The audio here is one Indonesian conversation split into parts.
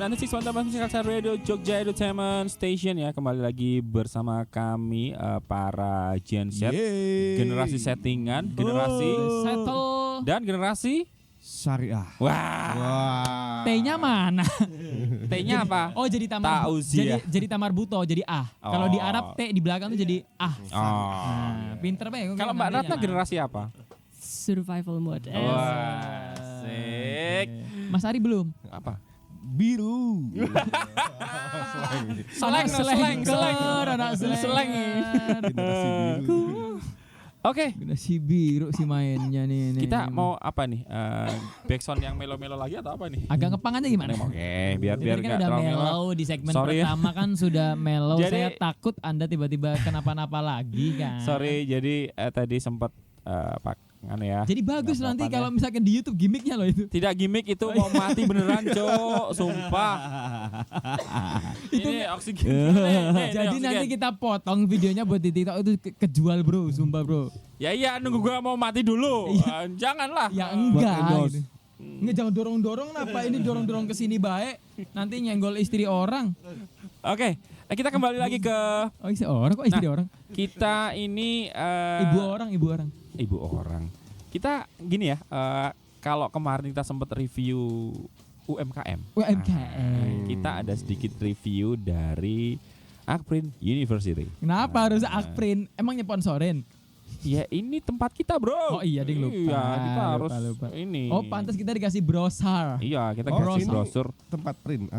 96.1 Radio Jogja Entertainment Station ya. Kembali lagi bersama kami para Gen Z, generasi settingan, generasi settle dan generasi syariah. Wah. T-nya mana? T-nya apa? Oh, jadi tamar jadi tamar buto, jadi Kalau di Arab T di belakang tuh jadi Nah, pinter banget. Kalau Mbak Ratna generasi apa? Survival mode. Wah, asik. Mas Ari belum? Apa? Biru. Seleng. Generasi biru. Oke. Si biru si mainnya nih. Kita mau apa nih? Backsound yang melo-melo lagi atau apa nih? agak ngepang aja gimana? Oke, biar Jadi kan nggak udah terlalu mellow melo. di segmen Sorry ya. pertama kan sudah mellow. Jadi- Saya takut Anda tiba-tiba kenapa-napa lagi kan. Sorry, jadi tadi sempat ya. Jadi bagus Nggak nanti apa-apa kalau misalkan di YouTube gimmicknya loh itu. Tidak gimmick itu mau mati beneran, Cok. Sumpah. Ini oksigen. Jadi nanti kita potong videonya buat di TikTok itu kejual bro, sumpah bro. Ya iya, nunggu gua mau mati dulu. Janganlah. Ya Buat enggak. endorse. Gitu. Nggak jangan dorong-dorong kenapa ini dorong-dorong ke sini baik. Nanti nyenggol istri orang. Oke, kita kembali lagi ke Oh, istri orang kok istri orang? kita ini Ibu orang. Ibu orang. Kita gini ya, kalau kemarin kita sempat review UMKM. UMKM. Kita ada sedikit review dari Akprin University. Kenapa harus Akprin? Emang nyeponsorin? Ya ini tempat kita, Bro. Oh iya, ding lupa. Iya, kita harus Lupa. ini. Oh, pantas kita dikasih brosur. Iya, kita Oh, kasih sini. brosur. Tempat print.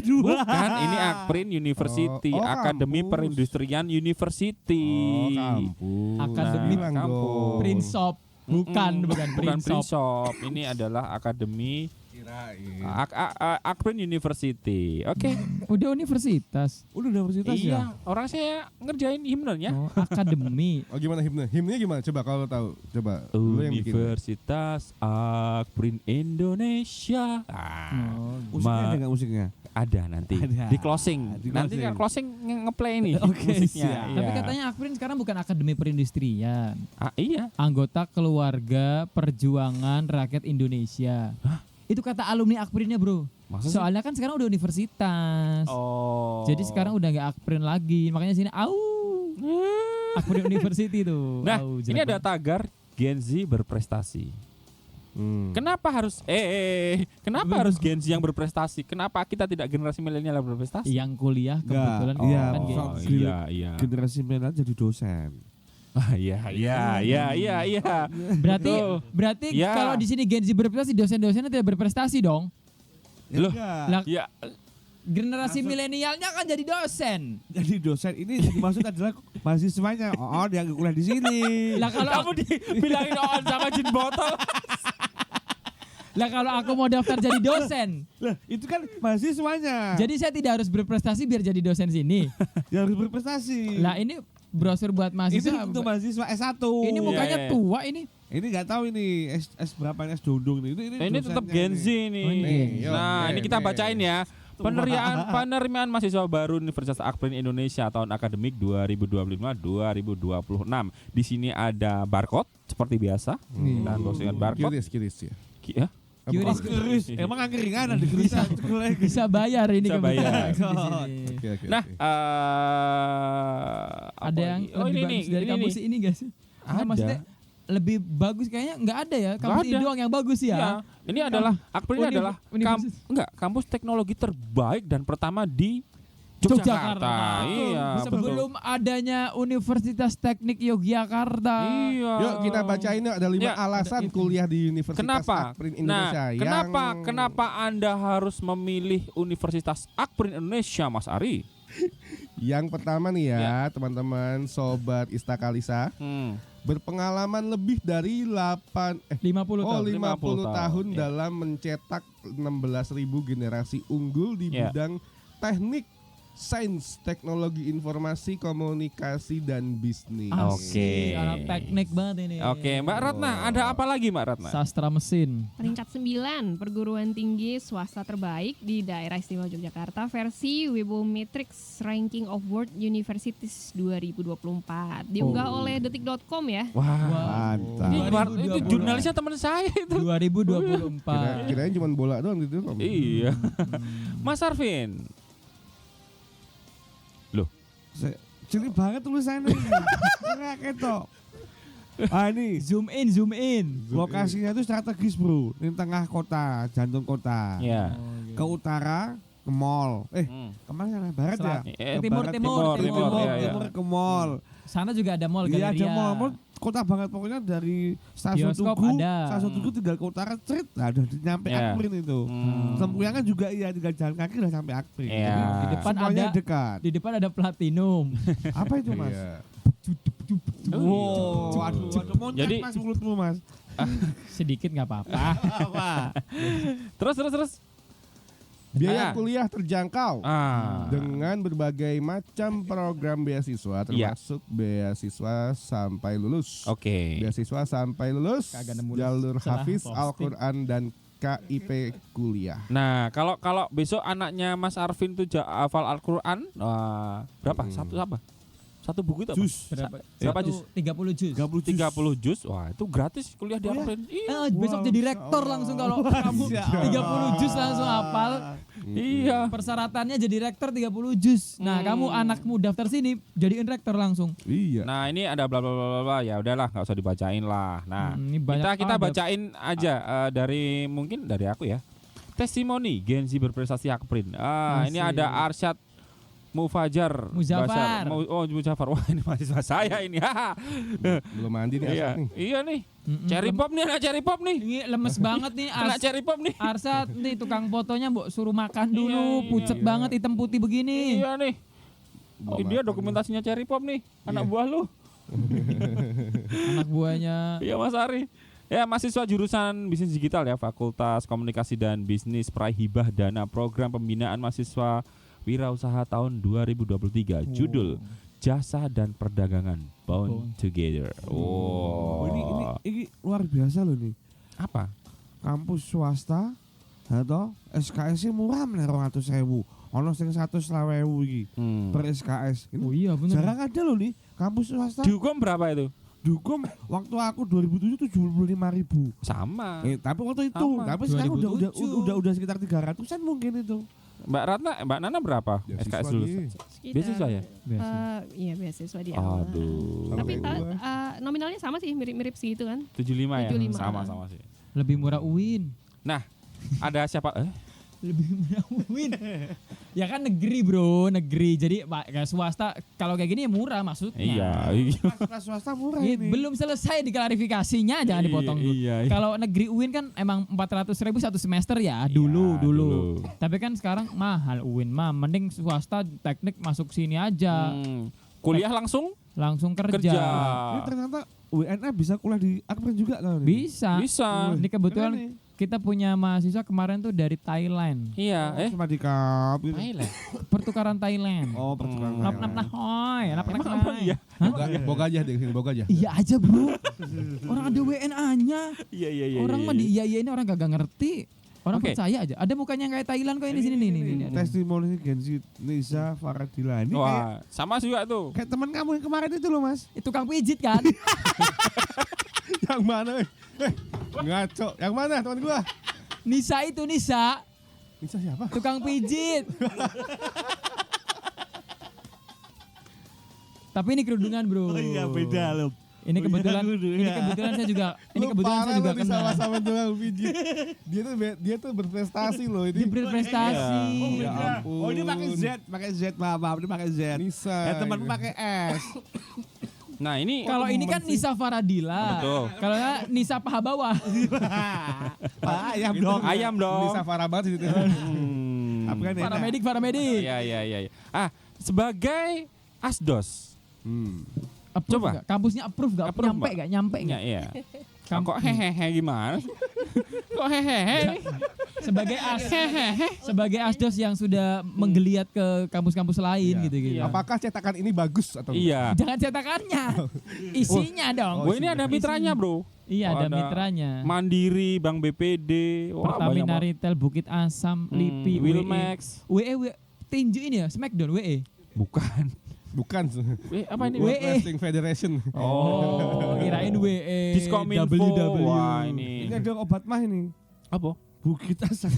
Bukan, ini Akprin University, Oh, Akademi kampus. Perindustrian University. Kampus. Akademi Bilang kampus. dong. Print shop. Bukan Bukan print shop. Print Shop. Ini adalah Akademi Kirain. Akprin University. Oke. Udah universitas. Udah universitas ya? Iya, orang saya ngerjain himnenya. Oh, akademi. Oh gimana himne? Himnenya gimana? Coba kalau tahu. Coba. Lu yang bikin. Universitas Akprin Indonesia. Oh, Musiknya ada nggak musiknya? Ada nanti Ada. di closing. Di Nanti closing. kan closing ngeplay nih Oke, musiknya. siap. Iya. Tapi katanya Akprin sekarang bukan akademi perindustrian. Iya. Anggota keluarga perjuangan rakyat Indonesia. Itu kata alumni Akprinnya bro. Masa sih? Soalnya kan sekarang udah universitas. Oh. Jadi sekarang udah nggak Akprin lagi. Makanya sini Akprin University tuh. Nah, Au, ini jelek ada banget. tagar Gen Z berprestasi. Kenapa harus kenapa harus Gen Z yang berprestasi? Kenapa kita tidak generasi milenial yang berprestasi? Yang kuliah Nggak. kebetulan Iya, kan oh. gitu. iya. Generasi milenial jadi dosen. Iya. Berarti Ya. kalau di sini Gen Z berprestasi, dosen-dosennya tidak berprestasi dong. Loh. Enggak. Lah, Ya, generasi milenialnya kan jadi dosen. Jadi dosen ini dimaksud adalah mahasiswanya. Oh, dia kuliah di sini. Lah kalau kamu dibilangin on sama jin botol. kalau aku mau daftar jadi dosen, Lah, itu kan mahasiswanya. jadi saya tidak harus berprestasi biar jadi dosen sini. Dia harus berprestasi. Lah ini brosur buat itu mahasiswa. untuk mahasiswa S1. Ini mukanya Iya. tua ini. Ini nggak tahu ini S berapa S dondong nih. Ini tetap Gen Z ini. nih. Oh, ini Gen Z. Nah, ini kita bacain ya. Tua. Penerimaan mahasiswa baru Universitas Akprin Indonesia tahun akademik 2025-2026. Di sini ada barcode seperti biasa dan postingan barcode. Kiris ya. Ya. Kiris. Emang angkringan ada kiris. Bisa bayar ini Bisa kebetulan bayar. di sini. Oke. Nah, Ada yang lebih bagus dari kampus ini gak sih? Nggak, Ada. maksudnya lebih bagus kayaknya nggak ada ya. Kampus ini ada. doang yang bagus ya. Iya, ini adalah Akprin ini adalah Universitas. kampus teknologi terbaik dan pertama di Yogyakarta. Iya, Sebelum adanya Universitas Teknik Yogyakarta. Iya. Yuk kita bacain yuk ada 5 Ya, alasan kuliah di Universitas Kenapa? Akprin Indonesia. Kenapa Anda harus memilih Universitas Akprin Indonesia, Mas Ari? Yang pertama nih ya, teman-teman sobat Istakalisa, berpengalaman lebih dari 50 tahun. 50 tahun Iya. dalam mencetak 16.000 generasi unggul di Iya. bidang teknik Sains Teknologi Informasi Komunikasi dan Bisnis. Oke. Anak teknik banget ini. Oke, Mbak Ratna, ada apa lagi Mbak Ratna? Sastra mesin. Peringkat 9, perguruan tinggi swasta terbaik di daerah istimewa Yogyakarta versi Webometrics Ranking of World Universities 2024. Diunggah oleh detik.com ya. Wah, Mantap. ini itu jurnalisnya teman saya itu. 2024. Kirain cuma bola doang gitu. Iya. Mas Arvin. Cilik banget tulisannya ini. Enggak ketok. Ah ini Zoom in. lokasinya itu strategis bro. Ini tengah kota, jantung kota. Ya. Ke utara ke mall. Kemana barat ya? Timur, Barat, timur, timur ke mall. Sana juga ada mall Iya galeria. ada mall kota banget pokoknya dari stasiun Bioskop Tugu, ada. stasiun Tugu tinggal ke utara, cerit, nah udah nyampe Iya. Akprin itu. Tempuyangan juga iya tinggal jalan kaki udah sampai Akprin. Iya. Jadi Di depan semuanya ada- dekat. Di depan ada Platinum. Apa itu mas? Iya. Wow, aduh, moncat Jadi- mas mulutmu mas. Sedikit nggak apa-apa. Terus. Biaya kuliah terjangkau Ah. dengan berbagai macam program beasiswa termasuk beasiswa sampai lulus. Oke. Beasiswa sampai lulus, Kagak nemu jalur salah Hafiz posting. Al-Quran dan KIP kuliah. Nah, kalau besok anaknya Mas Arvin tuh hafal Al-Qur'an, berapa? Satu apa? Satu buku itu apa? Jus. Berapa jus? 30 jus. 30 jus. Wah, itu gratis kuliah di Arvin. Iya. Besok jadi rektor langsung kalau kamu 30 jus langsung hafal. Iya. Persyaratannya jadi rektor 30 jus. Nah, kamu anakmu daftar sini jadiin rektor langsung. Iya. Nah, ini ada bla bla bla bla, bla. Ya udahlah, enggak usah dibacain lah. Nah, Ini banyak kita adab. bacain aja mungkin dari aku ya. Testimoni Gen Z berprestasi Akprin. Ini Asik. ada Arsyad Mufajar Muzaffar. Muzaffar. Wah, ini mahasiswa saya ini. Belum mandi nih Iya. Asad nih. Iya nih. Cherry pop nih, anak cherry pop nih. Ini lemes banget nih Anak cherry pop nih. Arsat nih tukang fotonya mbok suruh makan dulu, Iya, pucet banget hitam putih begini. Iya nih. Oh, Belum dia makan. dokumentasinya cherry pop nih. Anak buah lu. Anak buahnya. Iya Mas Ari. Ya, mahasiswa jurusan bisnis digital ya, Fakultas Komunikasi dan Bisnis Peraih Hibah Dana Program Pembinaan Mahasiswa Wirausaha tahun 2023. Judul Jasa dan Perdagangan Bound Together. Oh, ini luar biasa loh nih. Apa? Kampus swasta atau SKS murah meneh 200.000. Ono sing 120.000 iki per SKS. Ini Oh iya bener. jarang ada loh nih kampus swasta. Dihukum berapa itu? Dihukum waktu aku 2007 75.000. Sama. Tapi waktu itu, Sama. tapi sekarang 2007. udah sekitar 300-an mungkin itu. Mbak Ratna, Mbak Nana berapa? Beasiswa SKS lulus? dia. Beasiswa ya? Iya beasiswa di awal. Aduh. Tapi Kalau nominalnya sama sih, mirip-mirip segitu kan. 75 ya? 75. Sama sih. Lebih murah UIN. Nah, ada siapa? Lebih murah UIN. Ya kan negeri bro, negeri. Jadi kayak swasta kalau kayak gini ya murah maksudnya. Iya. Kelas swasta murah Ini ini. belum selesai diklarifikasinya, jangan dipotong dulu. Iya. Kalau negeri UIN kan emang 400.000 satu semester ya dulu. dulu. Tapi kan sekarang mahal UIN mah, mending swasta teknik masuk sini aja, Kuliah langsung? langsung kerja. Ini ternyata WNA bisa kuliah di Akprin juga kan? Bisa. Bisa. Ini kebetulan Keren nih. kita punya mahasiswa kemarin tuh dari Thailand, Iya. Cuma di kap gitu. Thailand. pertukaran Thailand. Oh, pertukaran Nap Thailand. nap nah hoy, nap nap Emang apa hoy. iya? Boga aja deh sini, boga aja. Iya aja bro. Orang ada WNA-nya. Iya. Orang mah di iya ini orang gak ngerti. Orang Oke. percaya aja. Ada mukanya yang kayak Thailand kok ini sini nih. ada. Testimoni Gen Z Nisa Faradila ini kayak, Wah, sama juga tuh. kayak teman kamu yang kemarin itu loh mas. Itu tukang pijit kan? Yang mana? Ngaco. Yang mana teman gua? Nisa itu Nisa, Nisa siapa? tukang pijit. Tapi ini kerudungan bro. loh. Ini kebetulan, ini kebetulan saya juga, ini kebetulan saya juga kenal. sama tukang pijit. Dia tuh berprestasi loh Dia ini. berprestasi. Ya ampun. Oh dia pakai Z maaf dia pakai Z. Nisa. Temanku pakai S. Nah, ini Kalau ini kan Nisa Faradila. Betul. Kalau Nisa paha bawah. Ayam dong. ayam dong. Nisa parah banget itu. Apa kan enak? Paramedik. Iya. Sebagai asdos. Approve Coba. nggak? Kampusnya approve gak? Approve, Nyampe Mbak. gak? Nyampe Ya, gak? iya. Kok hehehe gimana? Kok hehehe? Sebagai asdos yang sudah menggeliat ke kampus-kampus lain Iya. gitu. Apakah cetakan ini bagus atau Iya. Jangan cetakannya, isinya dong. Ini ada mitranya, Bro. Iya, ada mitranya. Mandiri, Bank BPD, wah, Pertamina banyak Retail, Bukit Asam, banget. LIPI, Wilmax. WE tinju ini ya, Smackdown WE. Bukan. bukan? Apa ini? WE. Wrestling Federation. Oh, kirain WE. Diskominfo. WW. Wah, Ini ini. ada obat mah ini. Apa? Bukit Asam.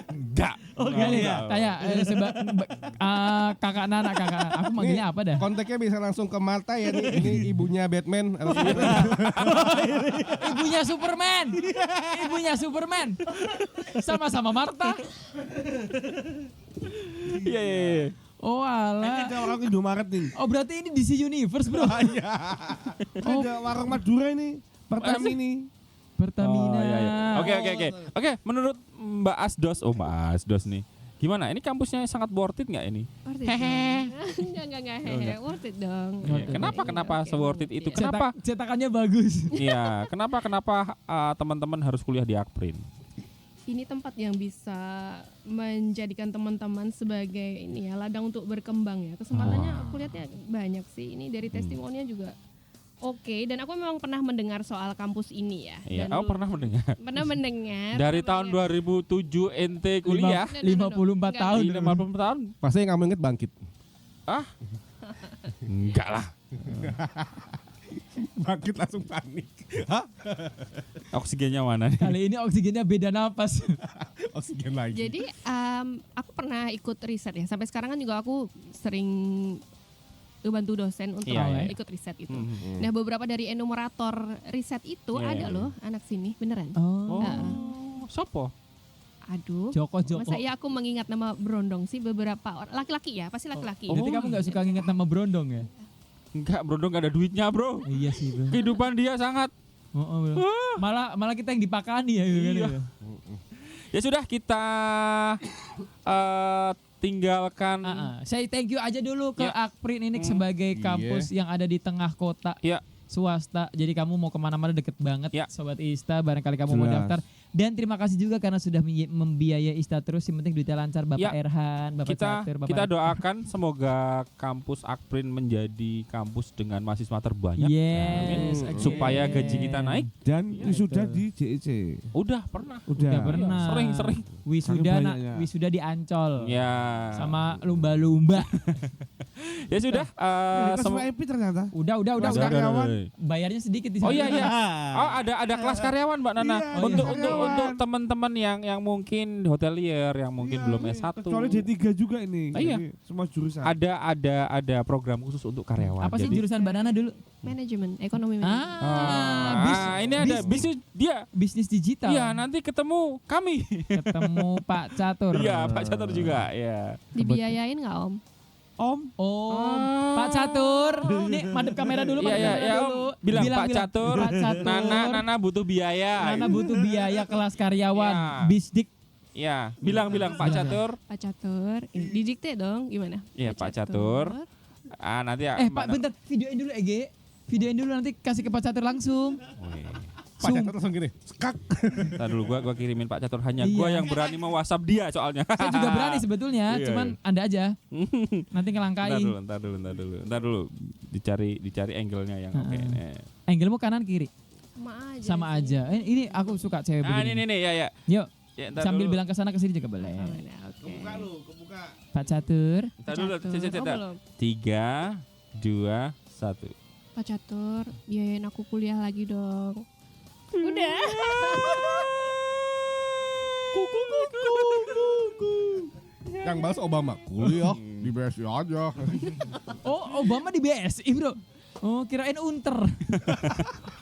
Enggak. Oh, kali ya. Tanya kakak Nana, aku manggilnya apa dah? Kontaknya bisa langsung ke Marta ya nih. Ini ibunya Batman. Ibunya Superman. Ibunya Superman. Sama-sama Marta. Iya. Oh Ini alah. ada warung Indomaret nih. Oh berarti ini DC Universe bro. Ini ada warung Madura ini. Pertamini. Pertamina. Oh, iya. Oke, menurut Mbak Asdos, Mbak Asdos nih. Gimana? Ini kampusnya sangat worth it nggak ini? Worth it dong. Enggak hehe. Worth it dong. Iya, Kenapa Oke, se-worth it itu? iya. Kenapa? Cetakannya bagus. Iya, kenapa teman-teman harus kuliah di Akprin? Ini tempat yang bisa menjadikan teman-teman sebagai ini ya ladang untuk berkembang ya. Kesempatannya aku lihatnya banyak sih. Ini dari testimoninya juga oke. Dan aku memang pernah mendengar soal kampus ini ya. Iya, Dan pernah mendengar. pernah mendengar. Dari tahun 2007 ente kuliah. 54 tahun. 50 tahun? Pasti yang kamu inget Bangkit. Enggak lah. Bangkit langsung panik. Oksigennya mana nih? Kali ini oksigennya beda napas. Oksigen lagi. Jadi aku pernah ikut riset ya. Sampai sekarang kan juga aku sering bantu dosen untuk Iya. ikut riset itu. Nah beberapa dari enumerator riset itu Iya, ada iya. loh anak sini beneran. Oh. Sopo? Aduh. Joko. Masa iya aku mengingat nama Brondong sih beberapa orang laki-laki ya pasti laki-laki. Berarti kamu nggak suka nginget nama Brondong ya? Enggak, Bro, enggak ada duitnya, Bro. Iya sih bro. Kehidupan dia sangat. Bro. Malah kita yang dipakani ya gitu kan. Iya. Ya? Ya sudah, kita tinggalkan. Saya thank you aja dulu ke Ya. Akprin ini sebagai kampus yang ada di tengah kota Ya. swasta. Jadi kamu mau kemana-mana deket banget, Ya. Sobat Ista. Barangkali kamu mau Jelas. daftar. Dan terima kasih juga karena sudah membiayai Ista terus. Yang penting duitnya lancar, Bapak Ya. Erhan, Bapak Catur, Bapak. Kita doakan semoga kampus Akprin menjadi kampus dengan mahasiswa terbanyak. Yes, Amin. again. Supaya gaji kita naik. Dan Iya, sudah betul. di JEC. Udah pernah. Udah pernah. Sering. Wisuda, Saking banyaknya. wisuda di Ancol. Ya. Sama lumba-lumba. Ya sudah. Kelas VIP ternyata. udah. Kelas karyawan. Bayarnya sedikit di Oh sana. iya. Oh ada kelas karyawan Mbak Nana. Iya, untuk kelas untuk karyawan. untuk teman-teman yang mungkin hotelier, yang mungkin belum S1. Kecuali D3 juga ini. Iya. Jadi semua jurusan. Ada program khusus untuk karyawan. Apa sih Jadi- jurusan Mbak Nana dulu? Manajemen, ekonomi manajemen. ini ada bisnis dia. Bisnis digital. Iya, nanti ketemu kami. Ketemu Pak Catur. Iya, Pak Catur juga. Ya. Dibiayain nggak Om? Om. Oh, Pak Catur. Nih, madep kamera dulu, Iya, madep iya, kamera iya, dulu. Om. Bilang Pak Catur. Pak Catur. Nana butuh biaya. Nana butuh biaya kelas karyawan. Iya. Bisdik. Ya, bilang Pak Catur. Pak Catur, ini didikte dong gimana? Iya, Pak Catur. Nanti ya. Pak bentar, videoin dulu Ege. Videoin dulu nanti kasih ke Pak Catur langsung. Pak Catur langsung gini. Skak. Ntar dulu gua kirimin Pak Catur, hanya Iya. gua yang berani mau WhatsApp dia soalnya. Saya juga berani sebetulnya, Iya, cuman iya. Anda aja. Nanti ngelangkain. Ntar dulu. Dicari angle-nya yang oke. Angle-mu kanan kiri. Sama aja. Sama aja. Ini aku suka cewek begini. Ini ya. Yuk, Ya, ntar sambil dulu. bilang ke sana ke sini juga boleh. Oke. Kebuka. Pak Catur. Ntar dulu. Catur. Oh, belum. 3, 2, 1. Pak Catur, biayain aku kuliah lagi dong. Udah. Yang balas Obama. Kuliah di BSI aja. Oh, Obama di BSI, Bro. Oh, kirain Unter.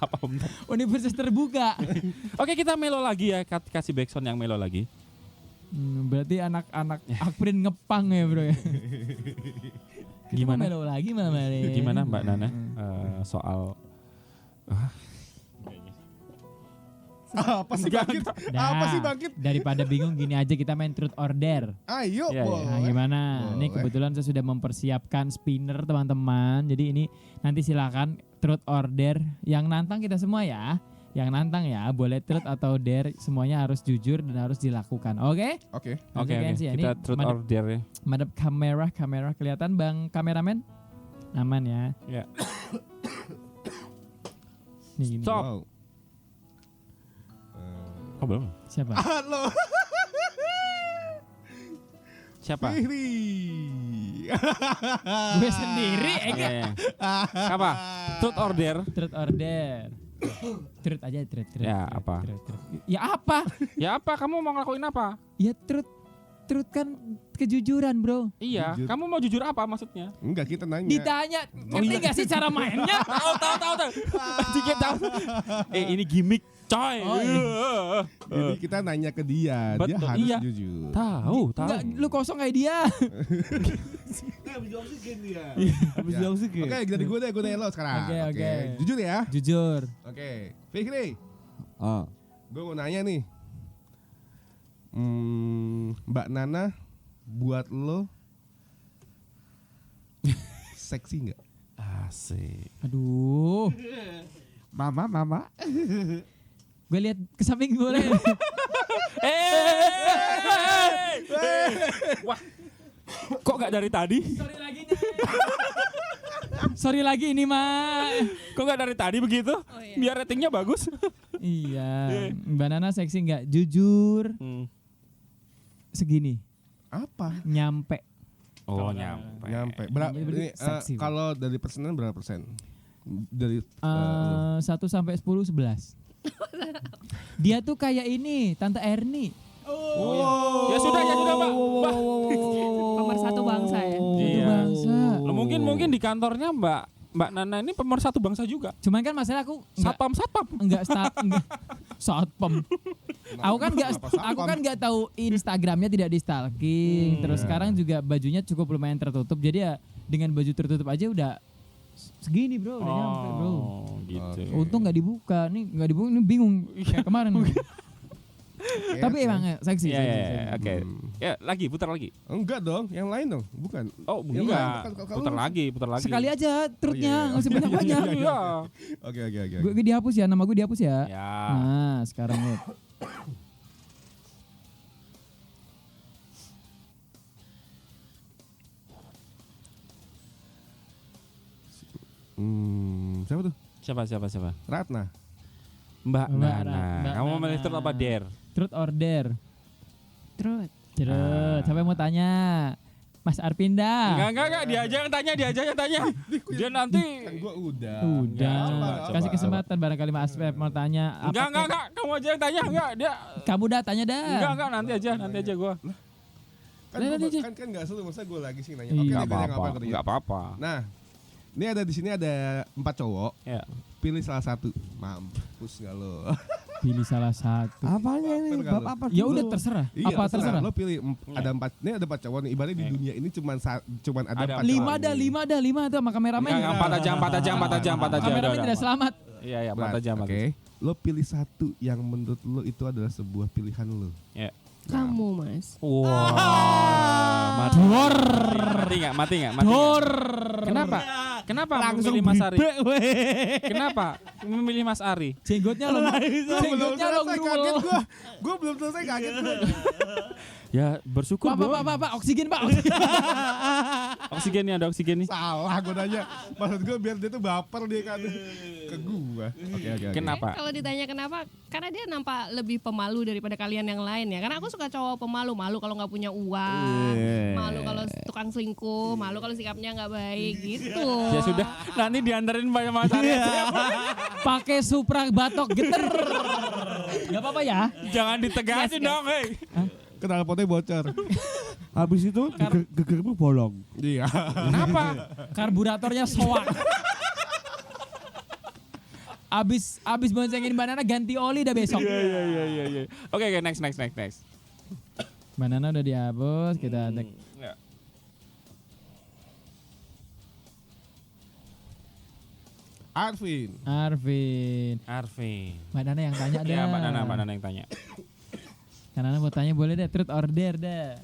Apa Om? Universitas terbuka. Oke, kita melo lagi ya. Kasih backsound yang melo lagi. Berarti anak-anak Akprin ngepang ya, Bro ya. Gimana? Melo lagi malam hari. Gimana Mbak Nana soal Apa sih Bangkit? Apa sih Bangkit? Daripada bingung gini aja kita main truth order. Ayo, Iya, iya. boleh. Nah, gimana? Ini Boleh. kebetulan saya sudah mempersiapkan spinner teman-teman. Jadi ini nanti silakan truth order yang nantang kita semua ya. Yang nantang ya, boleh truth atau dare, semuanya harus jujur dan harus dilakukan. Oke? Oke. Oke. Ini Kita truth or dare ya. madep kamera kelihatan Bang kameramen? Aman ya. Ya. Nih gini. Stop. Wow. Oh, belum. Siapa? Halo. Siapa? Fihri. Gue sendiri. Iya, iya. Apa? Truth or dare? Truth or dare? Truth aja, truth. Ya, apa? Truth. Ya apa? Ya apa? Kamu mau ngelakuin apa? Ya truth kan kejujuran, bro. Iya. Jujur. Kamu mau jujur apa maksudnya? Enggak, kita nanya. Ditanya, ngerti gak sih cara mainnya? Tahu. Dikit tahu. Ini gimmick, coy. Oh, Jadi kita nanya ke dia, dia Betul, harus iya. jujur. Tahu. Enggak, lu kosong kayak dia. Habis oksigen dia. Habis Habis oksigen. Oke, jadi gue nanya lo sekarang. Oke. Jujur ya. Jujur. Oke, Fikri, Ah. gue mau nanya nih. Mbak Nana buat lo seksi nggak? Asik. Aduh. Mama. Gue lihat ke samping boleh. Wah. Kok gak dari tadi? Sorry lagi ini mah. Kok gak dari tadi begitu? Oh, iya. Biar ratingnya bagus. Iya. Mbak Nana seksi nggak? Jujur. Segini. Apa? Nyampe. Oh, nyampe. Nyampe. Berarti seksi, Bang. Kalau dari persenan berapa persen? Dari 1 sampai 10, 11. Dia tuh kayak ini, Tante Erni. Oh, ya sudah, Mbak. Pemersatu bangsa ya. Iya. Bangsa. Lo mungkin di kantornya Mbak Nana ini pemersatu bangsa juga. Cuman kan masalah aku Satpam. enggak satpam. Aku kan enggak tahu Instagramnya tidak di stalking. Terus sekarang juga bajunya cukup lumayan tertutup. Jadi ya dengan baju tertutup aja udah segini, bro, udah nyampe, bro. Oh, gitu. Untung nggak dibuka. Nih nggak dibuka, ini bingung kayak kemarin. Oke, Tapi oke. emang seksi. Iya, seksi. oke. Ya, putar lagi. Enggak dong, yang lain dong, bukan. Oh, Yang enggak. lain, kalau Putar lagi. Sekali aja trutnya, iya. nggak usah banyak-banyak. Iya. Oke. Gue dihapus ya, nama gue dihapus ya. Ya. Nah, sekarang nih. Siapa tuh? Siapa? Ratna. Mbak Mbak Nana. Kamu mau milih truth apa dare? Truth or dare? Truth. Truth. Siapa yang mau tanya? Mas Arpinda. Enggak. Dia aja yang tanya. Dia nanti. Kan gua udah. Udah. Coba. Kasih kesempatan barangkali Mas Pep mau tanya. Enggak. Kamu aja yang tanya. Enggak, dia. Kamu dah tanya dah. Enggak, nanti aja gua. Kan enggak seru, masa gua lagi sih nanya. Iya. Oke, Enggak dia bilang apa-apa. apa Enggak apa-apa. Nah, ini di sini ada 4 cowok. Ya. Pilih salah satu. Mampus enggak lo? Pilih salah satu. Apanya ini? Apa Bab apa? Ya dulu? udah terserah. Iya, Apa terserah? Lo pilih ada 4. Ini ada 4 cowok nih. Ibaratnya di Iya. dunia ini cuman ada Ada 4 cowok. 5 dah sama kameramen. Enggak, 4 aja. Kameramen tidak selamat. Iya, 4 Nah, aja. Oke. Lo pilih satu yang menurut lo itu adalah sebuah pilihan lo. Ya. Kamu, Mas. Wah. Mati enggak? Kenapa Langsung memilih Mas Ari? bibek, weh. Kenapa memilih Mas Ari? Jenggotnya lo. Jenggotnya lo Kaget gua. Gua belum selesai kaget. Ya, bersyukur, Bro. Pak, oksigen, Pak. Oksigen nih, ada oksigen nih. Salah gua nanya. Maksud gua biar dia tuh baper dia kan ke gua. Oke. Kenapa? Kalau ditanya kenapa, karena dia nampak lebih pemalu daripada kalian yang lain ya. Karena aku suka cowok pemalu, malu kalau nggak punya uang, malu kalau tukang selingkuh, malu kalau sikapnya nggak baik gitu. Ya sudah, nanti diantarin banyak Mas Ari. Pakai Supra batok geter. Gak apa-apa ya. Jangan ditegasin dong, hei. Knalpotnya bocor. Habis itu gegermu bolong. Iya. Kenapa? Karburatornya soak. Abis boncengin banana ganti oli dah besok. Iya. Oke, next. Banana udah dihapus, kita tag. Ya. Arvin. Mbak Nana yang tanya dah. Ya, Mbak Nana yang tanya. Mbak Nana mau tanya boleh deh, truth or dare dah.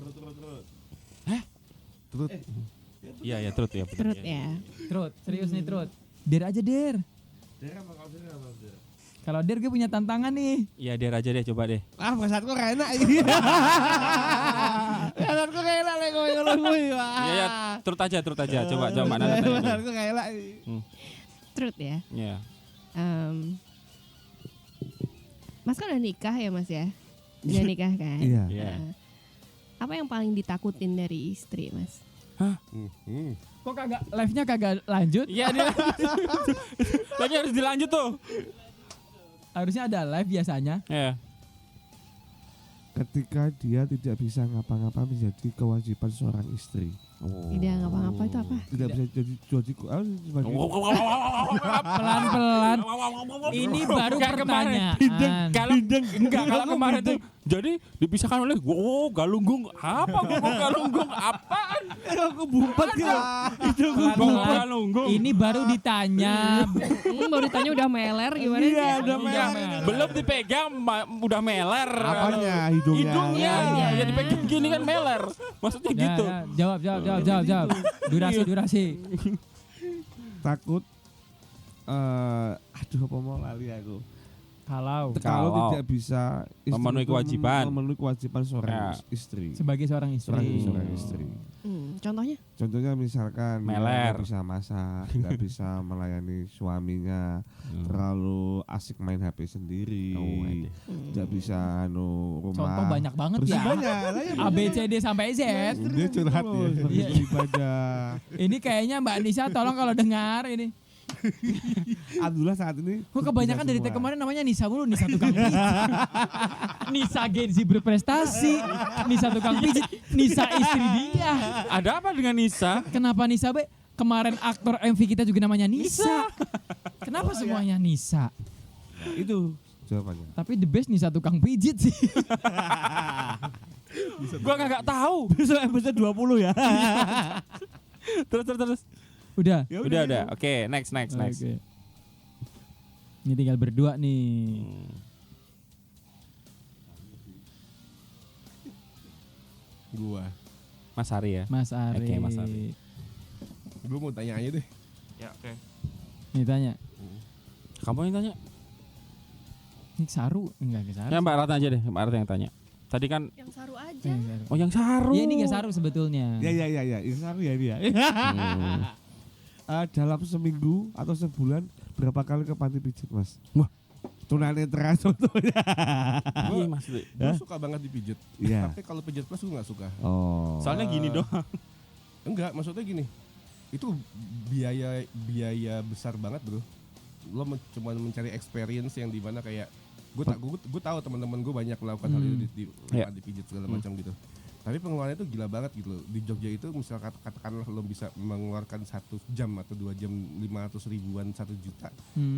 Terus Iya, truth ya. Truth ya. Truth, serius nih truth. Dare aja dare. Kalau Der gue punya tantangan nih. Iya, Der aja deh, coba deh. Ah, perasaanku gak enak ini. Perasaanku gak enak lek kowe ngono kuwi. Iya, ya, turut aja. Coba Mbak Nana tanya. Perasaanku gak enak. Truth ya. Iya. Mas kan udah nikah ya Mas ya? Udah nikah kan? Iya. Iya. Nah, apa yang paling ditakutin dari istri Mas? Kok kagak live-nya kagak lanjut? Iya, dia. Lagi harus dilanjut tuh. Harusnya ada live biasanya. Iya. Ketika dia tidak bisa ngapa-ngapa menjadi kewajiban seorang istri. Tidak ngapa-ngapa itu apa? Tidak bisa jadi sebagai Pelan-pelan. Ini baru Kayak kemarin. pertanyaan. Kalau kemarin tuh jadi dipisahkan oleh galunggung. Apa galunggung? Apaan? aku bumpet gitu. Itu Pelan-pelan. Galunggung. Ini baru ditanya. Baru ditanya udah meler gimana sih? Iya, udah Iya, meler. belum dipegang udah meler. Apanya? Hidungnya. Hidungnya. Iya. Ya dipegang gini kan meler. Maksudnya Ya, gitu. ya, jawab. Durasi. Takut aduh apa mau lali aku. Kalau Kalau tidak bisa istri Memenuhi itu kewajiban. memenuhi kewajiban seorang Ya. istri. sebagai seorang istri. Seorang istri. Contohnya? Contohnya misalkan dia Meler. nggak bisa masak, nggak bisa melayani suaminya, terlalu asik main HP sendiri, nggak bisa rumah. Contoh banyak banget Terus ya. banyak lah ya. A B C D sampai Z. Dia curhat ya, Iya. ibadah. Ini kayaknya Mbak Nisa tolong kalau dengar ini. Alhamdulillah saat ini. Kok kebanyakan dari semua. tag kemarin namanya Nisa mulu, Nisa tukang pijit. Nisa Genzi berprestasi, Nisa tukang pijit, Nisa istri dia. Ada apa dengan Nisa? Kenapa Nisa be? Kemarin aktor MV kita juga namanya Nisa. Kenapa semuanya Nisa? Itu jawabannya. Tapi the best Nisa tukang pijit sih. Gua kagak tahu. Besok episode 20 ya. Terus. Udah. Udah. Oke, next. Oke. Ini tinggal berdua nih. Gua. Mas Ari ya. Mas Ari. Oke, Mas Ari. Gua mau tanya aja deh. Ya, oke. Nih tanya. Kamu yang tanya? Ini Saru? Enggak Saru. Ya Mbak Ratna aja deh, Mbak Ratna yang tanya. Tadi kan Yang saru aja. Saru. oh yang Saru. Ya ini gak Saru sebetulnya. Ya. Ini saru ya dia. Dalam seminggu atau sebulan berapa kali ke panti pijit, Mas? Wah. Tunanetra contohnya. Iya, Mas. Gue suka banget dipijit. Iya. Tapi kalau pijit plus gue nggak suka. Oh. Soalnya gini doang. Enggak, maksudnya gini. Itu biaya besar banget, bro. Lo cuma mencari experience yang dimana kayak gue tahu teman-teman gue banyak melakukan hal itu di Iya. pijit segala macam gitu. Tapi pengeluarannya itu gila banget gitu loh. Di Jogja itu misal katakanlah lo bisa mengeluarkan 1 jam atau 2 jam 500 ribuan 1 juta.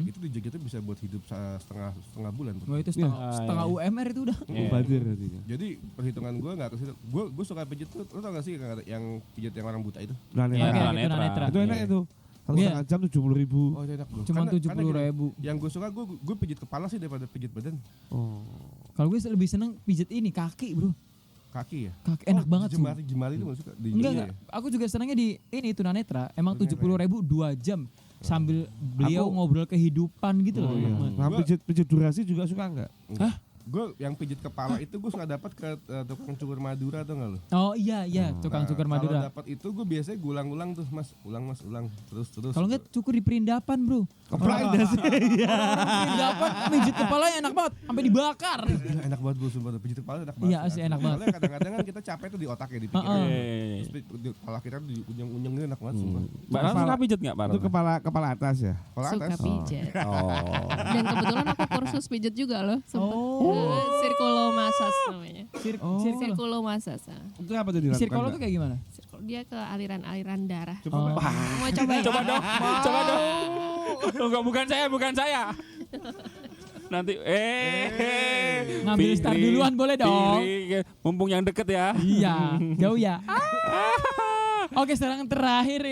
Itu di Jogja itu bisa buat hidup setengah bulan. Wah itu setengah iya. UMR itu udah. Iya. Mubazir artinya. Jadi perhitungan gue nggak ke situ. Gue suka pijit tuh. Lo tau gak sih yang pijit yang orang buta itu? Tunanetra. Iya, Oke, tunanetra. tunanetra. Itu enak itu. Satu Iya. setengah jam 70.000. Oh itu enak bro. Cuma Karena 70.000. gini, yang gue suka gue pijit kepala sih daripada pijit badan. Oh. Kalau gue lebih seneng pijit ini kaki bro. Kaki ya? Kaki enak banget sih. Jemari itu gak suka? Di Enggak, Jogja enggak. Aku juga senangnya di ini tunanetra. Emang 70.000 2 jam sambil beliau Aku- ngobrol kehidupan gitu loh. Oh iya. teman-teman. Nah, pijit durasi juga suka enggak? Hah? Gue yang pijit kepala itu gue suka dapat ke tukang cukur Madura tuh nggak lo? Oh iya, tukang cukur Kalau Madura. dapat itu gue biasanya gue ulang-ulang tuh mas, ulang terus. Kalau enggak cukur di Perindapan bro. Keplak indah sih. Perindapan pijit kepalanya enak banget, sampai dibakar. Gila, enak banget bro, sumpah tuh. Pijit kepala enak banget. Iya, asli enak banget. Soalnya kadang-kadang kan kita capek tuh di otak ya, di pikiran. Heeh. Terus di kepala kita tuh di ujung-ujung itu enak banget sumpah. Mbak Ratna suka pijat enggak, Mbak Itu Ratna? kepala atas ya. Kepala Suka atas. pijat. Oh. Dan kebetulan aku kursus pijat juga loh. Circulo massage namanya. Circulo massage. Itu apa tuh dilakukan? Sirkolo tuh Mbak? kayak gimana? Dia ke aliran-aliran darah. Coba Oh. Mbak. Mau coba ya? Coba dong. Enggak, bukan saya. Nanti Ngambil Fikri, star duluan boleh dong. Fikri, mumpung yang deket ya. Iya, jauh ya. Oke, sekarang terakhir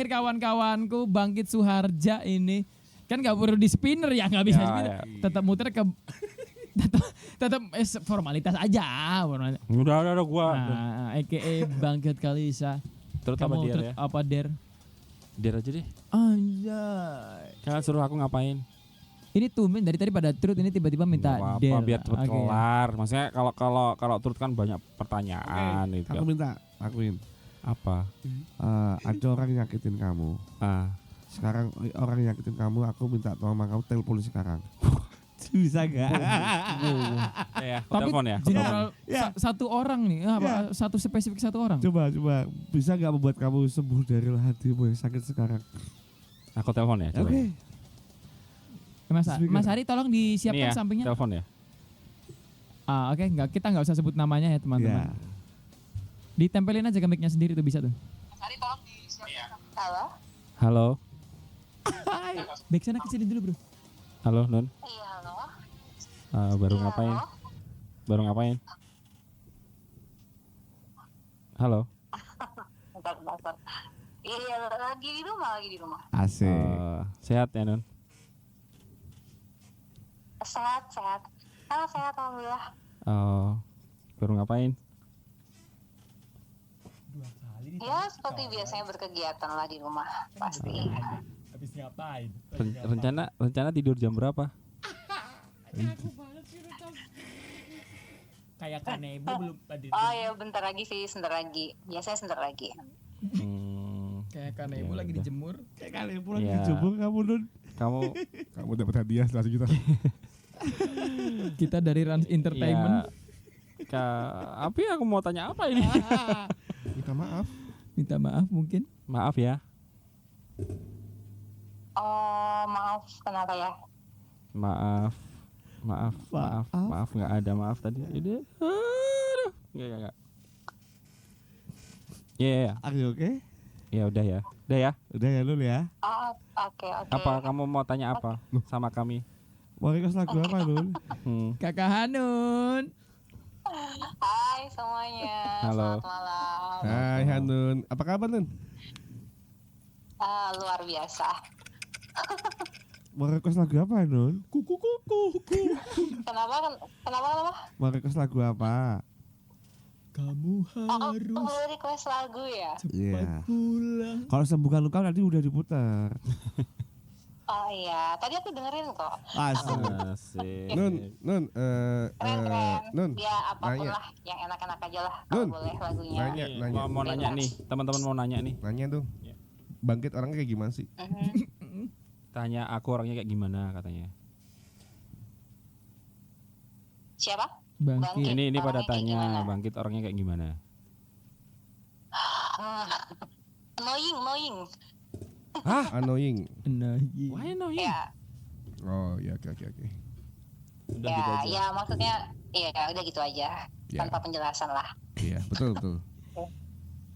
kawan-kawanku Bangkit Suharja ini. Kan gak perlu di spinner ya, gak bisa Ya, spinner. ya. Tetap muter ke tetap formalitas aja. Formalitas. Udah gua. Nah, EKE Bangkit Kalisa. Terus apa Kamu dia terus ya? apa der? Der aja deh. Anjay. Kalian suruh aku ngapain? Ini tumben dari tadi pada truth, ini tiba-tiba minta Nggak Del. apa-apa, biar cepet Oke. kelar. Maksudnya kalau Truth kan banyak pertanyaan gitu. Aku minta lakuin. Apa? Ada orang yang nyakitin kamu. Ah. Sekarang orang yang nyakitin kamu, aku minta tolong sama kamu telepon sekarang. Bisa gak? Ya, Tapi telepon ya. general Ya. satu orang nih, satu spesifik satu orang. Coba, bisa gak membuat kamu sembuh dari hatimu yang sakit sekarang? Aku telepon ya. coba. Oke. Mas Ari tolong Ini disiapkan ya, sampingnya. telepon ya. Oke, kita nggak usah sebut namanya ya teman-teman. Ya. Ditempelin aja ke mic-nya sendiri tuh bisa tuh. Halo? Halo. Back sana ke sini dulu bro. Halo, Nun. Iya, halo. Baru Iya, ngapain? halo. Baru ngapain? Halo. Bentar. Iya, lagi di rumah. Asik. Sehat ya, Nun? Sehat. Halo, sehat alhamdulillah. Baru ngapain? Ya, seperti biasanya berkegiatan lah di rumah, pasti. Habis ngapain? Rencana tidur jam berapa? Kayak Kanebo belum pada. Oh ya, bentar lagi. Biasanya sebentar lagi. Kayak Kanebo Ya lagi udah. dijemur. Kayak kalian pulang Ya. dijemur kamu, Nun. Kamu dapat hadiah 100 juta. Kita dari Rans Entertainment. Tapi aku mau tanya apa ini? Minta maaf. Minta maaf mungkin. Maaf ya. Oh, maaf, kenapa ya? Maaf nggak ada maaf tadi. Udah. Aduh. Enggak. Ya. Are you okay? Ya udah ya. Udah ya. Udah ya, Nun ya. Oh, oke. Apa kamu mau tanya apa sama kami? Mau request lagu apa, Nun? Kakak Hanun. Hai semuanya. Halo. Selamat malam. Hai Hanun. Apa kabar, Nun? Luar biasa. Mau request lagu apa, Nun? Kenapa? Mau request lagu apa? Kamu Oh, boleh request lagu ya? Iya. pulang. Kalau sembuhkan luka nanti udah diputar. Oh iya, tadi aku dengerin kok. Asik. Asik. Nun, Keren. Nun. Ya apapun nanya. lah, yang enak-enak aja lah. Kalau Nun. boleh lagunya. Nanya. Mau nanya nih, teman-teman mau nanya nih. Nanya dong. Bangkit orangnya kayak gimana sih? Mhm. Tanya aku orangnya kayak gimana katanya. Siapa? Bangkit. Ini pada Orangnya kayak tanya gimana? Bangkit orangnya kayak gimana. Annoying. Annoying. Nah, Why no him? Ya, Oh, ya oke. Udah gitu aja. ya maksudnya, ya udah gitu aja. Ya. Tanpa penjelasan lah. Iya, betul.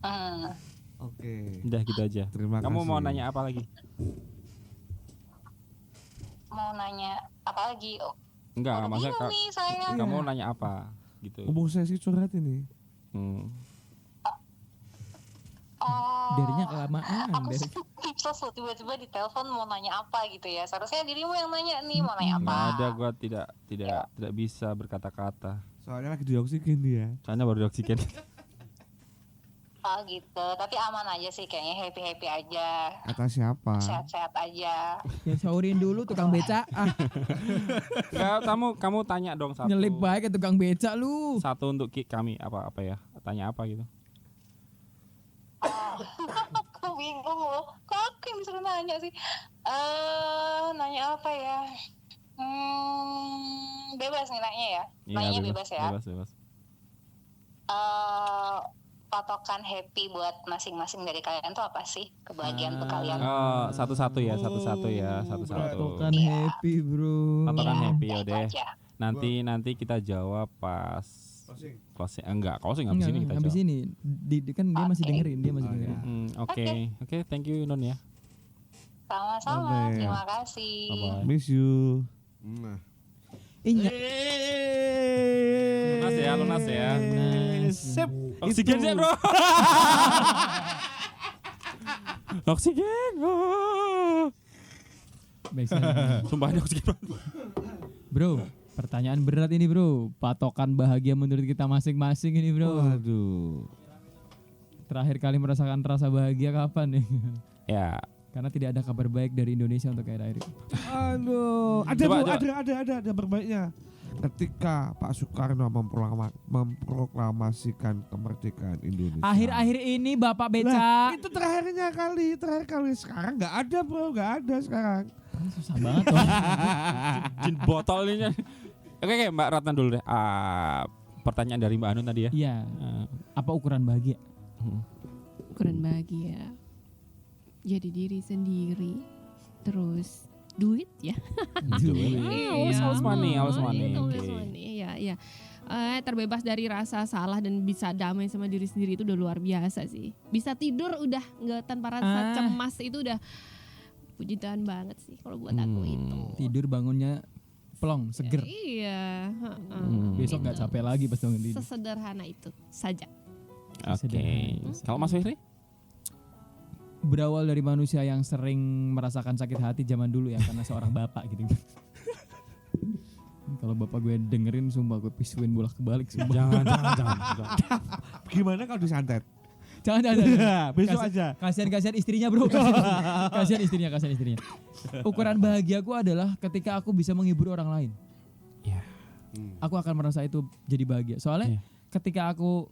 Hmm. Oke. Udah gitu aja. Terima kasih. Kamu mau nanya apa lagi? Mau nanya apa lagi? Oh, Enggak, udah maksudnya bingung nih saya. kamu nanya apa gitu. Ngomong sesi curhat ini. Oh, Darinya kelamaan. aku selalu tiba-tiba di telepon mau nanya apa gitu ya. Seharusnya dirimu yang nanya nih mau nanya apa. Nggak ada, gua tidak bisa berkata-kata. Soalnya lagi di oksigen dia. Soalnya baru dioksigen. Oh gitu, tapi aman aja sih kayaknya, happy aja, Kata siapa? sehat-sehat aja. Ya saurin dulu tukang beca. Enggak, kamu tanya dong satu. Nyelip baik ke tukang beca lu. Satu untuk kami apa ya? Tanya apa gitu. Aku bingung loh, kok aku yang disuruh nanya sih? Nanya apa ya? Bebas nih nanya ya. Iya, Nanya bebas ya. Bebas. Patokan happy buat masing-masing dari kalian tuh apa sih? Kebahagiaan untuk kalian. Oh, satu-satu ya. Satu-satu. Patokan Iya. happy bro. Patokan happy Ya, ya itu deh. aja. Nanti kita jawab pas closing. Enggak, closing habis ini kita habis jawab. ini kan dia masih dengerin, dia masih dengerin. Oke, thank you Nun ya. Sama-sama, Bye-bye. terima kasih. Bye-bye. Miss you. Nah, Iya. Lunas ya. Sip. Oksigen Itu. sih bro. Oksigen. Baik sana. Sumpah ini oksigen bro. Bro, pertanyaan berat ini bro. Patokan bahagia menurut kita masing-masing ini bro. Waduh. Terakhir kali merasakan rasa bahagia kapan nih? Ya, Karena tidak ada kabar baik dari Indonesia untuk akhir-akhir ini. Aduh, ada Coba, Bu, coba. ada berbaiknya. Ketika Pak Soekarno memproklamasikan kemerdekaan Indonesia. Akhir-akhir ini Bapak Beca. Itu terakhir kali. Sekarang nggak ada bro, nggak ada sekarang. Susah banget tuh. Jin botol ini. Oke, Mbak Ratna dulu deh. Pertanyaan dari Mbak Anun tadi ya. Iya. Apa ukuran bahagia? Ukuran bahagia. Jadi diri sendiri. Terus duit ya. Always money. Always Oke. money. Iya. Terbebas dari rasa salah dan bisa damai sama diri sendiri itu udah luar biasa sih. Bisa tidur udah nggak tanpa rasa cemas itu udah puji Tuhan banget sih kalau buat aku itu. Tidur bangunnya plong, seger. Iya. Besok nggak capek lagi pas bangun tidur. Sesederhana itu saja. Oke. Kalau Mas Fihri? Berawal dari manusia yang sering merasakan sakit hati zaman dulu ya karena seorang bapak gitu. Kalau bapak gue dengerin sumpah gue pisuin bolak-balik sumpah. Jangan. Gimana kalau disantet? Jangan. Besok aja. Kasihan istrinya bro. Kasihan istrinya. Ukuran bahagiaku adalah ketika aku bisa menghibur orang lain. Ya. Aku akan merasa itu jadi bahagia. Soalnya ketika aku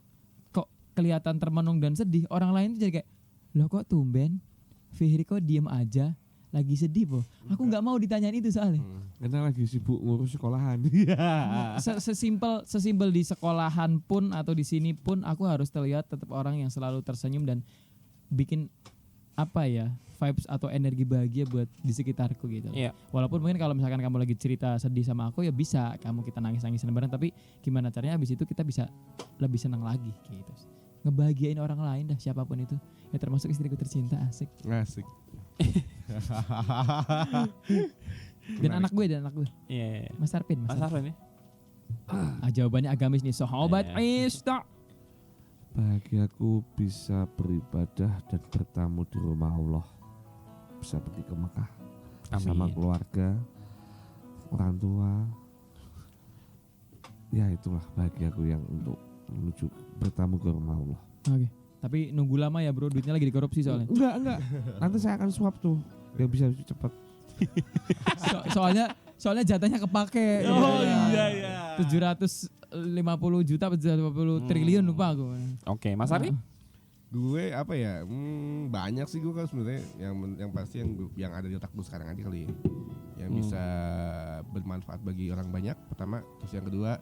kok kelihatan termenung dan sedih, orang lain tuh jadi kayak, loh kok tumben Fihri kok diem aja lagi sedih po. Aku nggak mau ditanyain itu soalnya. Karena lagi sibuk ngurus sekolahan. Sesimpel di sekolahan pun atau di sini pun aku harus terlihat tetap orang yang selalu tersenyum dan bikin apa ya vibes atau energi bahagia buat di sekitarku gitu. Iya. Walaupun mungkin kalau misalkan kamu lagi cerita sedih sama aku ya bisa kita nangis bareng, tapi gimana caranya abis itu kita bisa lebih senang lagi gitu. Ngebahagiain orang lain dah siapapun itu. Ya termasuk istriku tercinta, asik. Dan anak gue. Iya. Mas Arvin. Mas Arvin ya. Jawabannya agamis nih. Sahabat Ista. Bahagiaku bisa beribadah dan bertamu di rumah Allah. Bisa pergi ke Mekah bersama Amin. keluarga, orang tua. Ya itulah bahagiaku yang untuk menuju bertamu ke rumah Allah. Oke. Tapi nunggu lama ya bro, duitnya lagi dikorupsi soalnya. Enggak. Nanti saya akan swap tuh. Biar bisa cepat. Soalnya jatahnya kepake. Oh iya. 750 juta atau 750 triliun lupa aku. Oke, Mas Ari? Gue apa ya? Banyak sih gue kan sebenarnya yang pasti yang ada di otak gue sekarang aja kali ya. Yang bisa bermanfaat bagi orang banyak. Pertama, terus yang kedua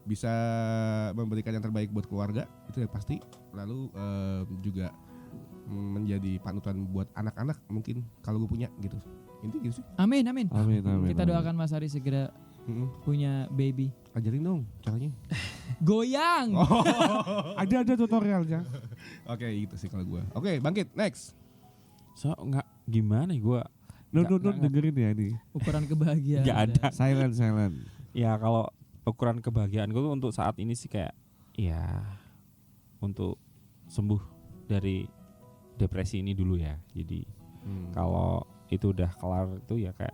bisa memberikan yang terbaik buat keluarga, itu ya pasti. Lalu juga menjadi panutan buat anak-anak mungkin kalau gue punya gitu. Intinya gitu sih. Amin. Kita Amin. doakan Mas Ari segera punya baby. Ajarin dong caranya. Goyang. Ada tutorialnya. Oke, gitu sih kalau gue. Oke, bangkit next. So nggak gimana ya gue? Dengerin ya ini. Ukuran kebahagiaan. Nggak ada. Silent. Ya kalau ukuran kebahagiaan gue tuh untuk saat ini sih kayak ya untuk sembuh dari depresi ini dulu ya. Jadi kalau itu udah kelar itu ya kayak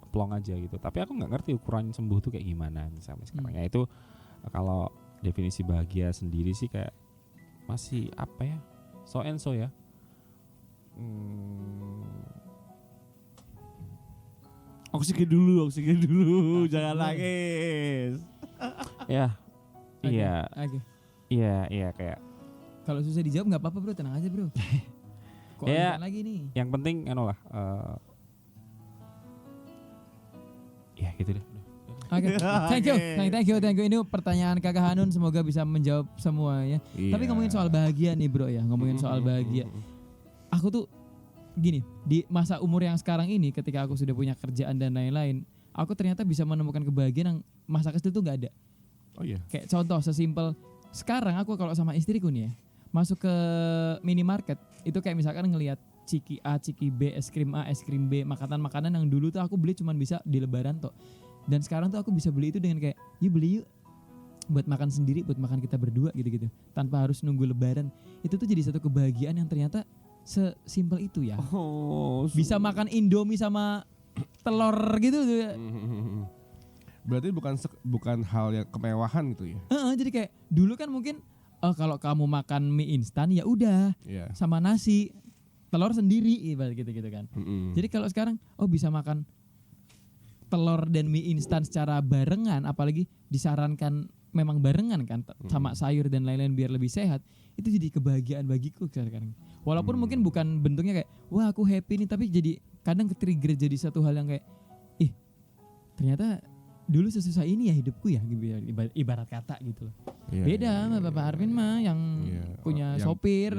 plong aja gitu. Tapi aku nggak ngerti ukuran sembuh tuh kayak gimana sampai sekarang. Ya itu kalau definisi bahagia sendiri sih kayak masih apa ya? So and so ya. Oksigen dulu, jangan nangis. Ya. Iya. Oke. Iya kayak Kalau susah dijawab nggak apa-apa bro, tenang aja bro. Kok Ya. ada lagi nih? yang penting lah ya gitu deh. Oke, thank you. Ini pertanyaan Kakak Hanun, semoga bisa menjawab semua ya. Tapi ngomongin soal bahagia nih bro ya, ngomongin soal bahagia. Aku tuh gini, di masa umur yang sekarang ini, ketika aku sudah punya kerjaan dan lain-lain, aku ternyata bisa menemukan kebahagiaan yang masa kecil tuh nggak ada. Oh iya. Kayak contoh sesimpel sekarang aku kalau sama istriku nih ya, masuk ke minimarket itu kayak misalkan ngelihat ciki A, ciki B, es krim A, es krim B, makanan-makanan yang dulu tuh aku beli cuman bisa di lebaran toh. Dan sekarang tuh aku bisa beli itu dengan kayak, yuk beli yuk buat makan sendiri, buat makan kita berdua gitu-gitu, tanpa harus nunggu lebaran. Itu tuh jadi satu kebahagiaan yang ternyata sesimpel itu ya. Bisa makan Indomie sama telur gitu tuh ya. Berarti bukan hal yang kemewahan gitu ya. Jadi kayak dulu kan mungkin kalau kamu makan mie instan ya udah Iya. sama nasi. telur sendiri ibarat gitu kan. Jadi kalau sekarang bisa makan telur dan mie instan secara barengan, apalagi disarankan memang barengan kan sama sayur dan lain-lain biar lebih sehat, itu jadi kebahagiaan bagiku sekarang. Walaupun mungkin bukan bentuknya kayak wah aku happy nih, tapi jadi kadang ke-trigger jadi satu hal yang kayak ternyata dulu sesusah ini ya hidupku ya, ibarat kata gitu loh. Beda sama Bapak Arvin mah yang punya sopir.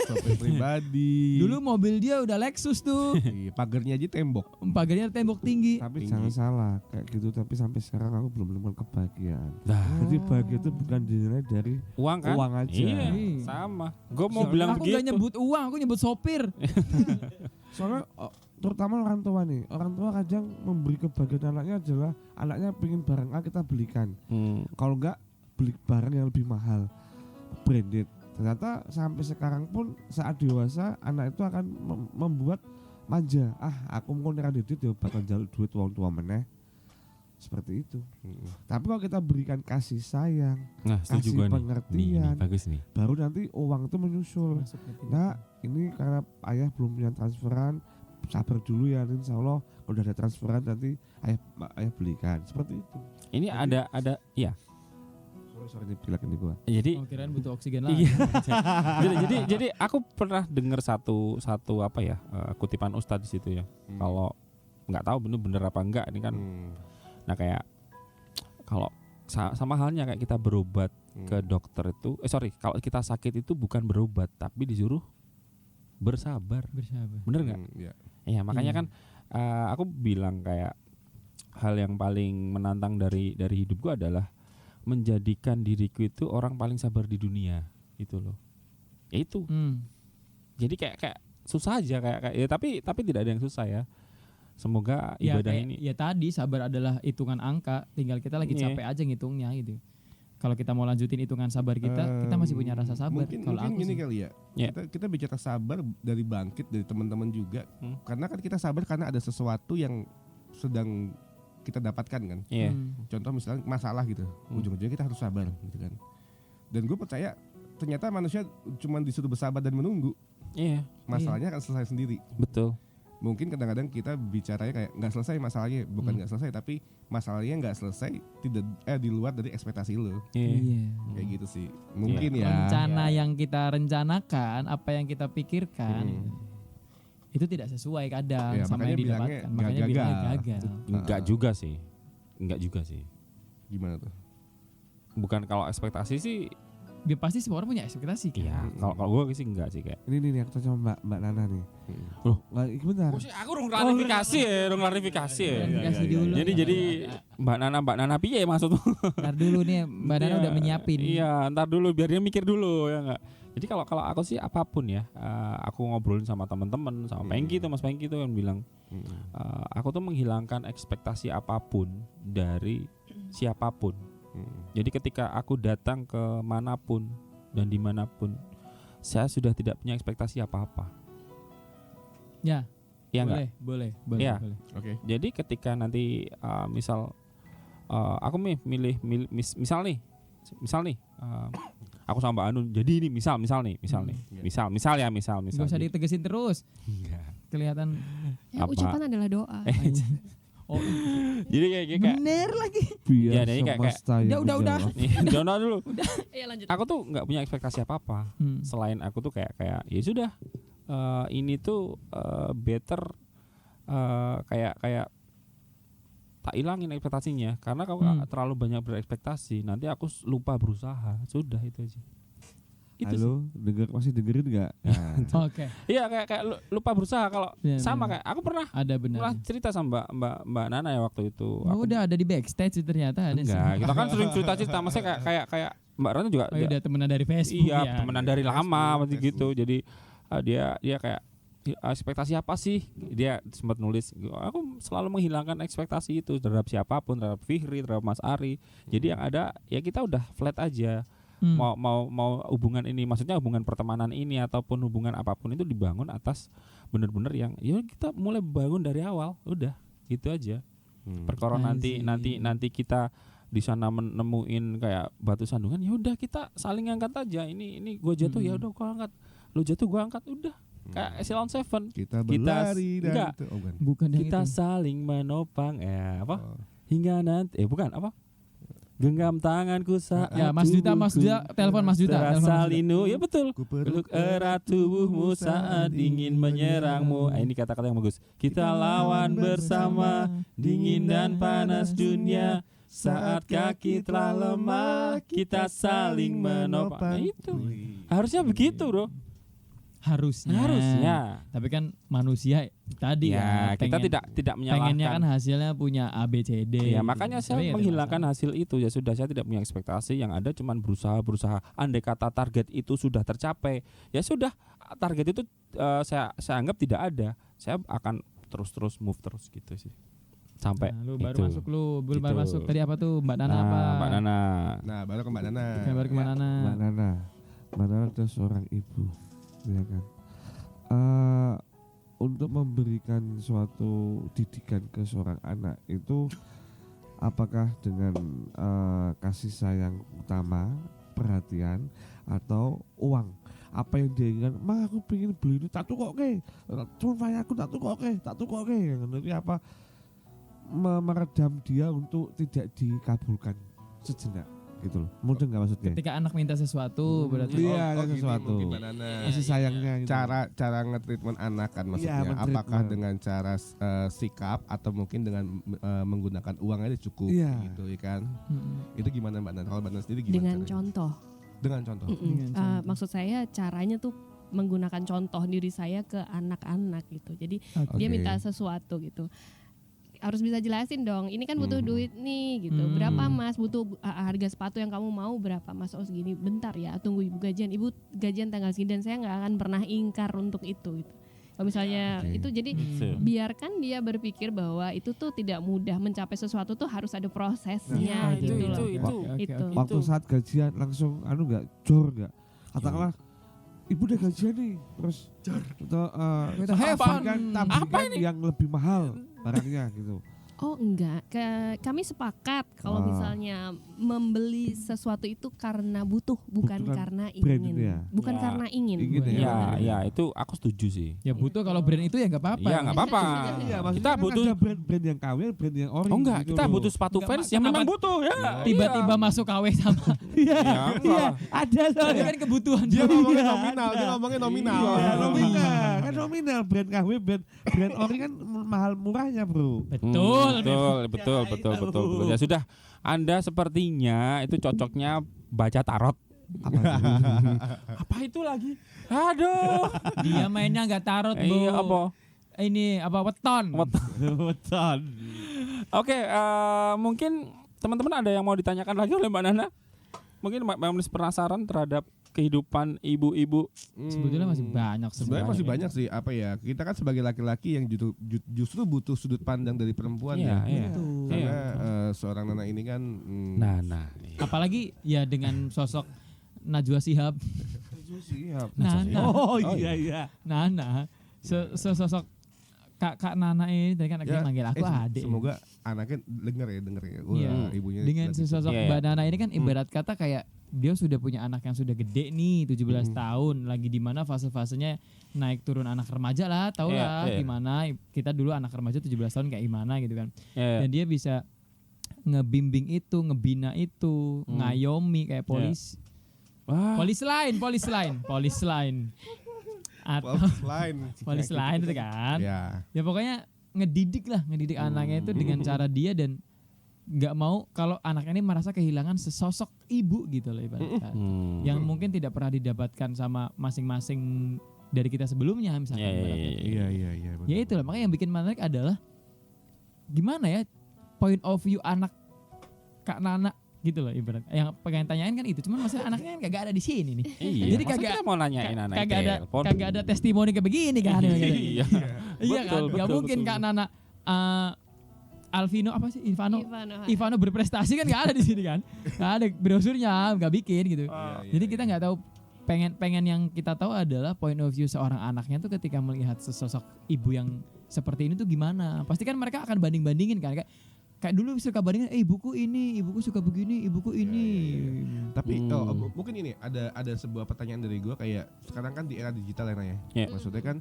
Sopir pribadi. Dulu mobil dia udah Lexus tuh. Pagarnya aja tembok. Pagarnya tembok tinggi. Tapi jangan salah kayak gitu, tapi sampai sekarang aku belum menemukan kebahagiaan. Nah. Jadi bahagia itu bukan dinilai dari Uang kan? uang aja. Iya, sama. Gue mau bilang Aku begitu. gak nyebut uang, aku nyebut sopir. Soalnya terutama orang tua nih, orang tua kadang memberi kebahagiaan anaknya adalah anaknya pengen barang A kita belikan. Kalau enggak beli barang yang lebih mahal, branded. Ternyata sampai sekarang pun saat dewasa anak itu akan membuat manja. Aku mau nyerah duit ya bakal jaluk duit wong tua meneh. Seperti itu. Tapi kalau kita berikan kasih sayang, Nah, setuju kasih gue nih. pengertian, Nih, bagus nih. baru nanti uang itu menyusul. Nah, ini karena ayah belum punya transferan, sabar dulu ya, insya Allah kalau udah ada transferan nanti ayah belikan. Seperti itu. Ini ada ya. Sorry ini pilek ini gua. Jadi Kirain butuh oksigen lagi. iya. jadi aku pernah dengar satu apa ya, kutipan Ustadz di situ ya. Kalau nggak tahu bener apa enggak ini kan. Nah kayak kalau sama halnya kayak kita berobat ke dokter itu, kalau kita sakit itu bukan berobat tapi disuruh bersabar. Bener nggak? Iya makanya kan aku bilang kayak hal yang paling menantang dari hidupku adalah menjadikan diriku itu orang paling sabar di dunia itu loh. Ya itu. Jadi kayak susah aja kayak ya tapi tidak ada yang susah ya. Semoga ibadah ini. Ya tadi sabar adalah hitungan angka, tinggal kita lagi capek aja ngitungnya gitu. Kalau kita mau lanjutin hitungan sabar kita masih punya rasa sabar. Kalau Mungkin aku gini sih. kali ya. Kita bicara sabar dari bangkit dari teman-teman juga. Karena kan kita sabar karena ada sesuatu yang sedang kita dapatkan kan. Iya. Contoh misalnya masalah gitu. Ujung-ujungnya kita harus sabar gitu kan. Dan gue percaya ternyata manusia cuma disuruh bersabar dan menunggu. Iya. Masalahnya akan selesai sendiri. Betul. Mungkin kadang-kadang kita bicaranya kayak nggak selesai masalahnya, bukan nggak selesai tapi masalahnya nggak selesai tidak di luar dari ekspektasi lo. Iya. Kayak gitu sih. Mungkin ya. Rencana yang kita rencanakan, apa yang kita pikirkan itu tidak sesuai kadang sama yang didapatkan. Makanya bilangnya gagal. Enggak juga sih. Gimana tuh? Bukan kalau ekspektasi sih. Dia pasti semua orang punya ekspektasi kan. Iya. Kalau gue sih enggak sih kayak. Ini nih aku tanya sama Mbak Nana nih. Loh, Bentar. aku dong klarifikasi ya. Klarifikasi dulu. Jadi Mbak Nana piye maksudmu? Ntar dulu nih Mbak Nana udah menyiapin. Iya, ntar dulu biar dia mikir dulu ya enggak. Jadi kalau aku sih apapun ya, aku ngobrolin sama teman-teman, sama Pengki tuh Mas Pengki tuh yang bilang, aku tuh menghilangkan ekspektasi apapun dari siapapun. Jadi ketika aku datang ke manapun dan dimanapun, saya sudah tidak punya ekspektasi apa-apa. Ya. Ya boleh. Ya. Boleh. Oke. Jadi ketika nanti misal aku misal nih, aku sama Mbak Anu. Jadi ini misal nih. Misal ya. Gak usah ditegesin terus. Enggak. Kelihatan. Ya, ucapan adalah doa. Jadi kayak Bener lagi. Biar Ya, jadi kayak- semesta yang Udah. menjawab. Jangan dulu. Iya lanjut. Aku tuh nggak punya ekspektasi apa-apa. Selain aku tuh kayak ya sudah, ini tuh better, kayak tak ilangin ekspektasinya karena kalau terlalu banyak berekspektasi nanti aku lupa berusaha. Sudah itu aja. Itu sih. Halo, masih dengerin nggak? Nah, Oke. Iya kayak lupa berusaha kalau Iya, sama benar. kayak aku pernah Ada benar. cerita sama Mbak Nana ya waktu itu. Oh, udah ada di backstage ternyata ada. Enggak, kita kan sering cerita maksudnya kayak Mbak Nana juga Oh, udah temenan dari Facebook iya, ya. temenan dari lama masih gitu. Jadi dia kayak ekspektasi apa sih? Dia sempat nulis, aku selalu menghilangkan ekspektasi itu terhadap siapapun, terhadap Fihri, terhadap Mas Ari. Jadi yang ada ya kita udah flat aja. Mau hubungan ini, maksudnya hubungan pertemanan ini ataupun hubungan apapun itu dibangun atas benar-benar yang ya kita mulai bangun dari awal, udah gitu aja. Perkara nanti kita di sana menemuin kayak batu sandungan, ya udah kita saling angkat aja. Ini gue jatuh ya udah gue angkat. lu jatuh gue angkat, udah kayak Echelon 7. Kita berlari dan enggak. itu. Oh, bukan. Bukan yang Kita itu. saling menopang apa Oh. hingga nanti bukan apa, genggam tanganku saat Ya, Mas Duta, Mas Duta, telepon Mas Duta. telepon terasa Mas Duta. linu, ya betul. Ku Peluk erat tubuhmu saat ingin menyerangmu. Ini kata-kata yang bagus. Kita lawan bersama dingin dan panas dunia. Saat kaki telah lemah, kita saling menopang. Nah, itu harusnya begitu, bro. Harusnya. Tapi kan manusia tadi Ya, kan kita pengen- tidak menyalahkan. pengennya kan hasilnya punya A B C D. Ya gitu. makanya saya Tapi ya menghilangkan tidak hasil itu. Ya sudah, saya tidak punya ekspektasi. Yang ada cuman berusaha. Andai kata target itu sudah tercapai, ya sudah, target itu saya anggap tidak ada. Saya akan terus move terus gitu sih. Sampai Nah, lu baru itu. masuk, belum baru Gitu. masuk. Tadi apa tuh Mbak Nana apa? Mbak Nana. Nah, baru ke Mbak Nana. Baru ke Mbak Nana. Mbak Nana adalah seorang ibu, ya kan. Untuk memberikan suatu didikan ke seorang anak itu, apakah dengan kasih sayang utama, perhatian, atau uang? Apa yang dia inginkan? Ma, aku pengen beli ini, tak tukok ke. Cuma aku tak tukok ke. Nanti apa? Meredam dia untuk tidak dikabulkan sejenak, gitu loh. Mudah nggak maksudnya? Ketika anak minta sesuatu berarti Iya, ada gini sesuatu. mungkin Mbak Nana. Kasih sayangnya gitu. Cara nge-treatment anak kan maksudnya. Iya, men-treatment. Apakah dengan cara sikap atau mungkin dengan menggunakan uang aja cukup Iya. gitu ya kan? Mm-mm. Itu gimana Mbak Nana? Kalau Mbak Nana sendiri gimana? Dengan caranya? contoh. Dengan contoh. Dengan contoh. Maksud saya caranya tuh menggunakan contoh diri saya ke anak-anak gitu. Jadi dia Oke. minta sesuatu gitu. Harus bisa jelasin dong. Ini kan butuh duit nih gitu. Hmm. Berapa Mas? Butuh harga sepatu yang kamu mau berapa Mas? Oh segini. Bentar ya, tunggu Ibu gajian. Ibu gajian tanggal segini dan saya nggak akan pernah ingkar untuk itu gitu. Kalau misalnya Oke. itu jadi biarkan dia berpikir bahwa itu tuh tidak mudah, mencapai sesuatu tuh harus ada prosesnya Nah, gitu itu, loh. Oke, oke, Itu. oke. Waktu saat gajian langsung nggak jor nggak? Katakanlah ibu udah gajian nih, terus Kita have fun. tampilkan yang lebih mahal barangnya gitu. Oh enggak, kami sepakat kalau misalnya membeli sesuatu itu karena butuh, bukan Bukan karena brand ingin. itu ya? Bukan Ya. karena ingin. Ingin ya? Ya, ya itu aku setuju sih. Ya butuh kalau brand itu ya nggak apa-apa. Iya nggak apa-apa. Iya, maksudnya Kita kan butuh. ada brand yang KW, brand yang ori. Oh enggak, gitu kita loh. butuh sepatu Enggak, fans Mak, yang kenapa memang butuh ya. Tiba-tiba masuk KW sama. Iya, Iya, ada loh. Ini kan kebutuhan. Dia ngomongin Iya, nominal, dia ada. ngomongin nominal. Iya, nominal. Kan nominal brand KW, brand ori kan mahal murahnya, Bro. Betul. Ya sudah, Anda sepertinya itu cocoknya baca tarot. Apa itu lagi? Aduh. Dia mainnya nggak tarot, Bu. Iya apa? Ini apa weton. Betul. Oke, mungkin teman-teman ada yang mau ditanyakan lagi oleh Mbak Nana? Mungkin Mbak Memes penasaran terhadap kehidupan ibu-ibu. Sebetulnya masih banyak Sebenarnya masih banyak sih apa ya, kita kan sebagai laki-laki yang justru butuh sudut pandang dari perempuan ya. Iya. Karena seorang Nana ini kan Nah. Apalagi ya dengan sosok Najwa Shihab. Siap. Nana. Oh iya. Nana. Sosok Kak Nana ini tadi kan akhirnya manggil aku adik. Semoga anaknya denger ya. Wah, Iya. ibunya Dengan lagi- sosok Iya, iya. Mbak Nana ini kan ibarat kata kayak dia sudah punya anak yang sudah gede nih 17 tahun, lagi di mana fase-fasenya naik turun anak remaja lah, tau Iya, lah iya. gimana kita dulu anak remaja 17 tahun kayak gimana gitu kan. Ya. Dan dia bisa ngebimbing itu, ngebina itu, ngayomi kayak polis. Wah. Polis lain. Atau polis lain itu kan. Ya. Ya pokoknya ngedidik anaknya itu dengan cara dia dan nggak mau kalau anaknya ini merasa kehilangan sesosok ibu gitu loh ibaratnya. Yang mungkin tidak pernah didapatkan sama masing-masing dari kita sebelumnya misalnya. ibaratnya. Iya. Ya itulah makanya yang bikin menarik adalah gimana ya point of view anak Kak Nana gitu loh ibarat. Yang pengen tanyain kan itu, cuman masalah anaknya kan kagak ada di sini nih. Iya. Jadi Masa kagak- kita mau nanyain anak Kagak ada testimoni kayak begini kan. Iya. Iya kan, Betul, nggak betul, mungkin betul. Kak Nana Alvino apa sih Ivano Ivano. berprestasi kan nggak ada di sini kan, nggak ada brosurnya, nggak bikin gitu. Jadi kita nggak tahu, pengen yang kita tahu adalah point of view seorang anaknya tuh ketika melihat sesosok ibu yang seperti ini tuh gimana. Pasti kan mereka akan bandingin kan kayak kayak dulu suka bandingin, ibuku ini, ibuku suka begini, ibuku ini. Tapi mungkin ini ada sebuah pertanyaan dari gue, kayak sekarang kan di era digital ya Naya. Maksudnya kan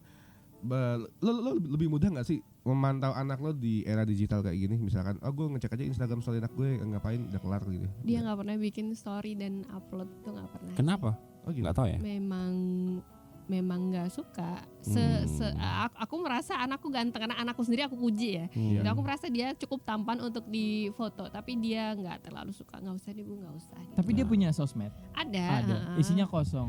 lo lebih mudah nggak sih memantau anak lo di era digital kayak gini? Misalkan, gue ngecek aja Instagram story anak gue ngapain, udah kelar gitu. Dia nggak pernah bikin story dan upload tuh nggak pernah. Kenapa? Oh gitu. Nggak tahu ya. Memang nggak suka. Aku merasa anakku ganteng karena anakku sendiri aku puji ya. Dan aku merasa dia cukup tampan untuk difoto, tapi dia nggak terlalu suka. Nggak usah deh Bu, nggak usah. Gitu. Tapi dia punya sosmed. Ada. Isinya kosong.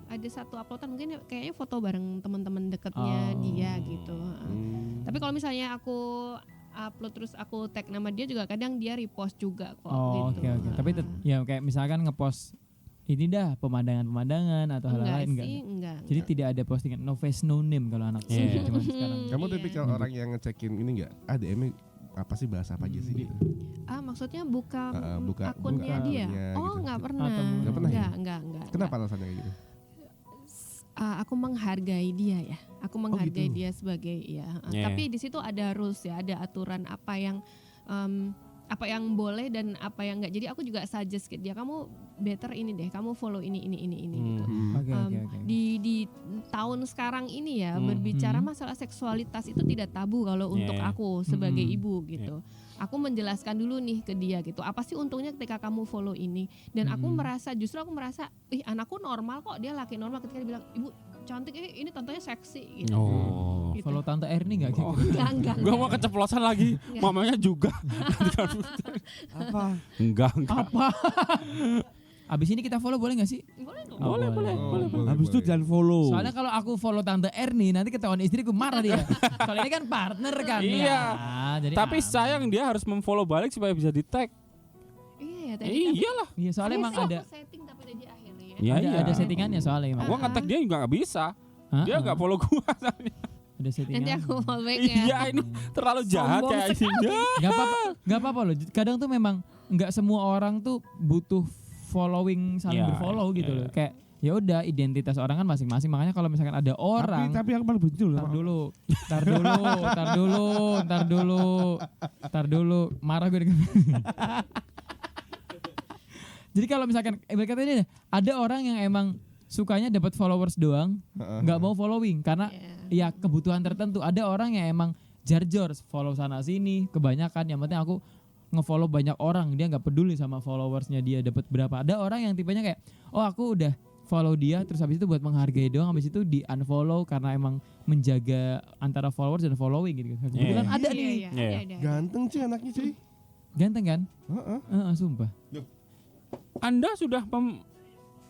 Ada satu uploadan mungkin kayaknya foto bareng teman-teman deketnya dia gitu. Tapi kalau misalnya aku upload terus aku tag nama dia juga, kadang dia repost juga kok. Oh, gitu. oke. Tapi ya kayak misalkan ngepost ini dah pemandangan-pemandangan atau hal lain enggak. Jadi tidak ada postingan no face no name kalau anak zaman sekarang. Kamu tipikal orang yang ngecekin ini enggak? DM apa sih, bahasa apa aja sih gitu? Maksudnya buka akunnya akunnya dia. Oh, gitu. nggak pernah. Nggak pernah ya? Enggak. Kenapa alasannya kayak gitu? Aku menghargai dia ya. Aku menghargai gitu. dia sebagai Tapi di situ ada rules ya, ada aturan apa yang boleh dan apa yang enggak. Jadi aku juga suggest ke dia, kamu better ini deh, kamu follow ini gitu. Oke. Di tahun sekarang ini ya, berbicara masalah seksualitas itu tidak tabu kalau untuk aku sebagai ibu gitu. Aku menjelaskan dulu nih ke dia gitu, apa sih untungnya ketika kamu follow ini. Dan aku merasa anakku normal kok, dia laki normal ketika dia bilang, ibu cantik, ini tantenya seksi gitu. Gitu. Follow Tante Erni enggak gitu? Enggak. Gue mau keceplosan lagi, mamanya juga. Apa? Enggak. Apa? Abis ini kita follow boleh gak sih? Boleh dong. Boleh. Habis itu jangan follow. Soalnya kalau aku follow Tante Erni nanti ketahuan istriku marah dia. Kalau ini kan partner kan. Iya. Ya, jadi Tapi sayang dia harus memfollow balik supaya bisa di tag. Iya ya tadi. Iyalah. Iya soalnya emang ada setting tapi udah di akhir ya. ada settingannya soalnya emang. Gua nge-tag dia juga nggak bisa. Dia nggak follow gua. Ada settingan. Nanti aku follow back ya. Iya, ini terlalu jahat Sombong kayak sekali. ini. Gak apa-apa loh. Kadang tuh memang nggak semua orang tuh butuh following saling Iya, berfollow gitu iya. loh. Kayak ya udah identitas orang kan masing-masing. Makanya kalau misalkan ada orang Tapi yang paling benci loh. Tar dulu. Marah gue dengan. Jadi kalau misalkan kata ini ada orang yang emang sukanya dapat followers doang, nggak mau following karena ya kebutuhan tertentu. Ada orang yang emang jar-jor follow sana sini, kebanyakan yang penting aku nge-follow banyak orang, dia nggak peduli sama followersnya dia dapat berapa. Ada orang yang tipenya kayak, oh aku udah follow dia, terus habis itu buat menghargai doang, habis itu di unfollow karena emang menjaga antara followers dan following gitu. Kebetulan ada nih, Ada. Ganteng sih anaknya cuy. ganteng kan? Sumpah. Anda sudah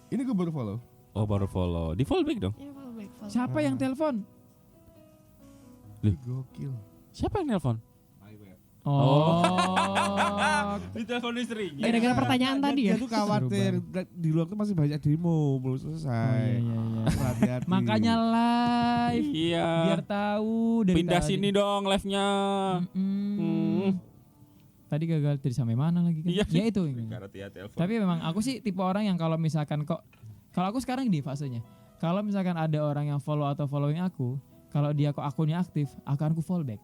Ini gue baru follow. Oh, baru follow. Di follow back dong. Iya, follow back. Siapa yang telepon? Gokil. Siapa yang nelpon? Oh. Di telepon istrinya. Gara-gara pertanyaan tadi ya. Dia tuh khawatir di luar tuh masih banyak demo belum selesai. Iya. Hati-hati. Makanya live Iya. biar tahu dari Pindah tadi. sini dong live-nya. Tadi gagal dari sampai mana lagi kan? Iya. Ya itu. Telepon. Tapi memang aku sih tipe orang yang kalau misalkan kalau aku sekarang di fasenya. Kalau misalkan ada orang yang follow atau following aku, kalau dia kok akunnya aktif, akan aku follow back.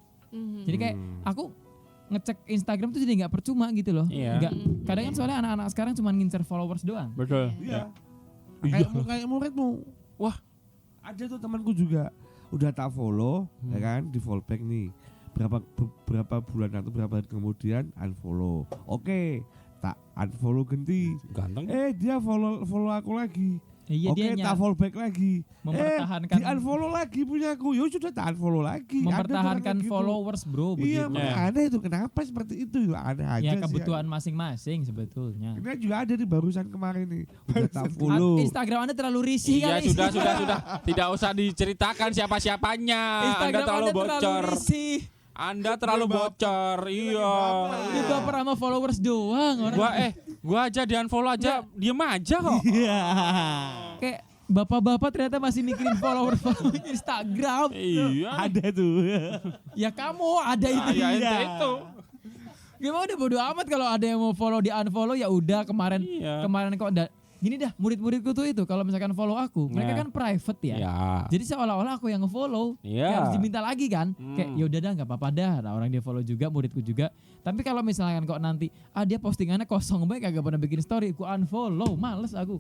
Jadi kayak aku ngecek Instagram tuh jadi nggak percuma gitu loh. Iya. Nggak. Kadang kan soalnya anak-anak sekarang cuma ngincer followers doang. Betul. Iya. Kayak muridmu. Wah, Ada tuh temanku juga udah tak follow, ya kan, di follow back nih. Berapa bulan atau berapa hari kemudian unfollow. Oke, tak unfollow ganti. Ganteng. Dia follow aku lagi. Iya Oke, dia tak follow back lagi. mempertahankan Di unfollow lagi punya aku. Ya sudah tak unfollow lagi. Ada tuh mempertahankan orang gitu. followers bro Iya, begitu. makanya aneh itu. Kenapa seperti itu? Aneh aja Ya sih. kebutuhan masing-masing sebetulnya. Ini juga ada di barusan kemarin nih. Udah tak follow. Instagram Anda terlalu risih Iya, kali. sudah. Tidak usah diceritakan siapa-siapanya. Instagram Anda terlalu bocor. risih. Anda terlalu bocor. Iya. Dia baper sama followers doang orang. Gua aja di unfollow aja, diem aja kok. Iya. Kayak bapak-bapak ternyata masih mikirin followers Instagram. Iya. Ada tuh. Ya kamu ada itu. Ya, ente itu. Gimana udah bodo amat kalau ada yang mau follow di unfollow ya udah kemarin Iya. kok gini dah, murid-muridku tuh itu kalau misalkan follow aku, mereka Ya. kan private ya. Ya. Jadi seolah-olah aku yang nge-follow, Iya. kayak harus diminta lagi kan. Kayak ya udah dah nggak apa-apa dah. Nah, orang dia follow juga, muridku juga. Tapi kalau misalkan kok nanti dia postingannya kosong banget kagak pernah bikin story, aku unfollow, males aku.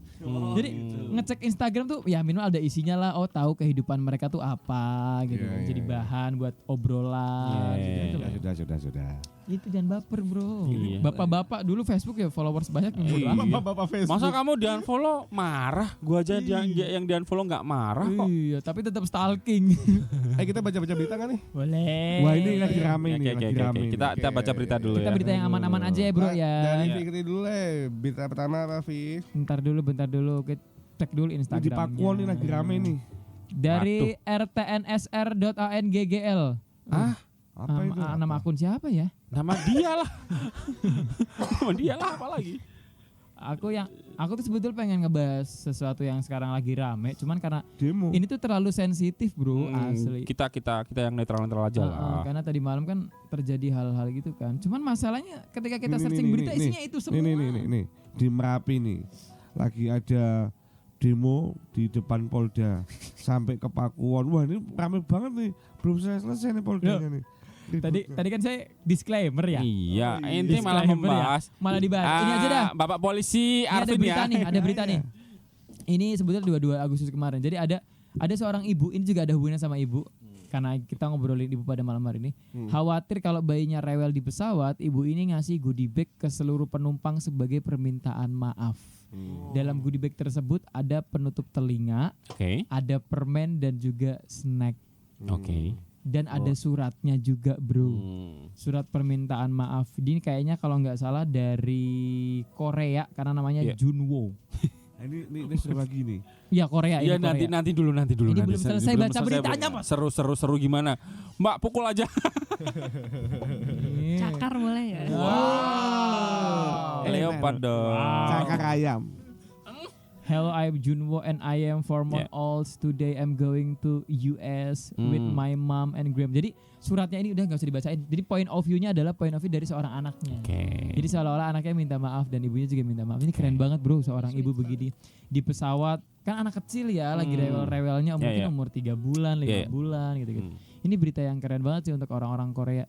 Jadi ngecek Instagram tuh ya minimal ada isinya lah. Oh, tahu kehidupan mereka tuh apa gitu. Iya, Jadi iya. bahan buat obrolan Iya, gitu loh. Sudah. Itu jangan baper, Bro. Iya. Bapak-bapak dulu Facebook ya followers banyak yang bodo Iya. amat. Bapak Facebook. Masa kamu di unfollow marah? Gua aja yang di unfollow nggak marah kok. Iya, tapi tetap stalking. Kita baca-baca berita nggak nih? Boleh. Wah, ini lagi rame nih, Oke, lagi oke, rame. oke. nih. Kita baca berita dulu Kita ya. berita yang aman-aman aja ya, Bro ya. Dari Iya. Fikri dulu deh. Berita pertama apa, Fi? Bentar dulu. Kita cek dulu Ini di Instagramnya. Pakuan nih lagi rame nih. Dari rtnsr.angggl. Apa itu? Nama akun siapa ya? Nama dia lah. Nama dia lah apa lagi? Aku tuh sebetulnya pengen ngebahas sesuatu yang sekarang lagi rame, cuman karena Demo. ini tuh terlalu sensitif, Bro, asli. Kita yang netral aja lah. Karena tadi malam kan terjadi hal-hal gitu kan. Cuman masalahnya ketika kita Ini, searching ini, berita ini, isinya itu semua. Nih. Di Merapi nih. Lagi ada demo di depan Polda sampai ke Pakuwon. Wah, ini rame banget nih. Belum selesai nih Poldanya nih. Tadi kan saya disclaimer ya. Iya, ini malah Disclaimer ya. membahas. Malah dibahas. Ini aja dah. Bapak polisi Ini ada Arvin berita ya. nih, ada berita nih. Ini sebetulnya 22 Agustus kemarin. Jadi ada seorang ibu, ini juga ada hubungannya sama ibu. Karena kita ngobrolin ibu pada malam hari ini. Khawatir kalau bayinya rewel di pesawat, ibu ini ngasih goodie bag ke seluruh penumpang sebagai permintaan maaf. Dalam goodie bag tersebut ada penutup telinga, Oke. ada permen dan juga snack. Oke. Dan ada suratnya juga, Bro. Surat permintaan maaf. Ini kayaknya kalau nggak salah dari Korea karena namanya Iya. Junwo. Nah, ini seru lagi nih. Ya Korea Iya, ini Korea. nanti dulu. Ini belum selesai baca beritanya, Pak. Seru gimana? Mbak pukul aja. Iya. Cakar boleh ya? Leopard dong. Cakar ayam. Hello, I'm Junwo and I am 4 months Yeah. old. Today I'm going to US with my mom and Graham. Jadi suratnya ini udah nggak usah dibacain. Jadi point of view-nya adalah point of view dari seorang anaknya. Oke. Jadi seolah-olah anaknya minta maaf dan ibunya juga minta maaf. Ini keren banget, Bro, seorang ibu begini di pesawat. Kan anak kecil ya, lagi rewel-rewelnya mungkin Ya. umur 3 bulan, 5 Ya. bulan gitu-gitu. Ini berita yang keren banget sih untuk orang-orang Korea.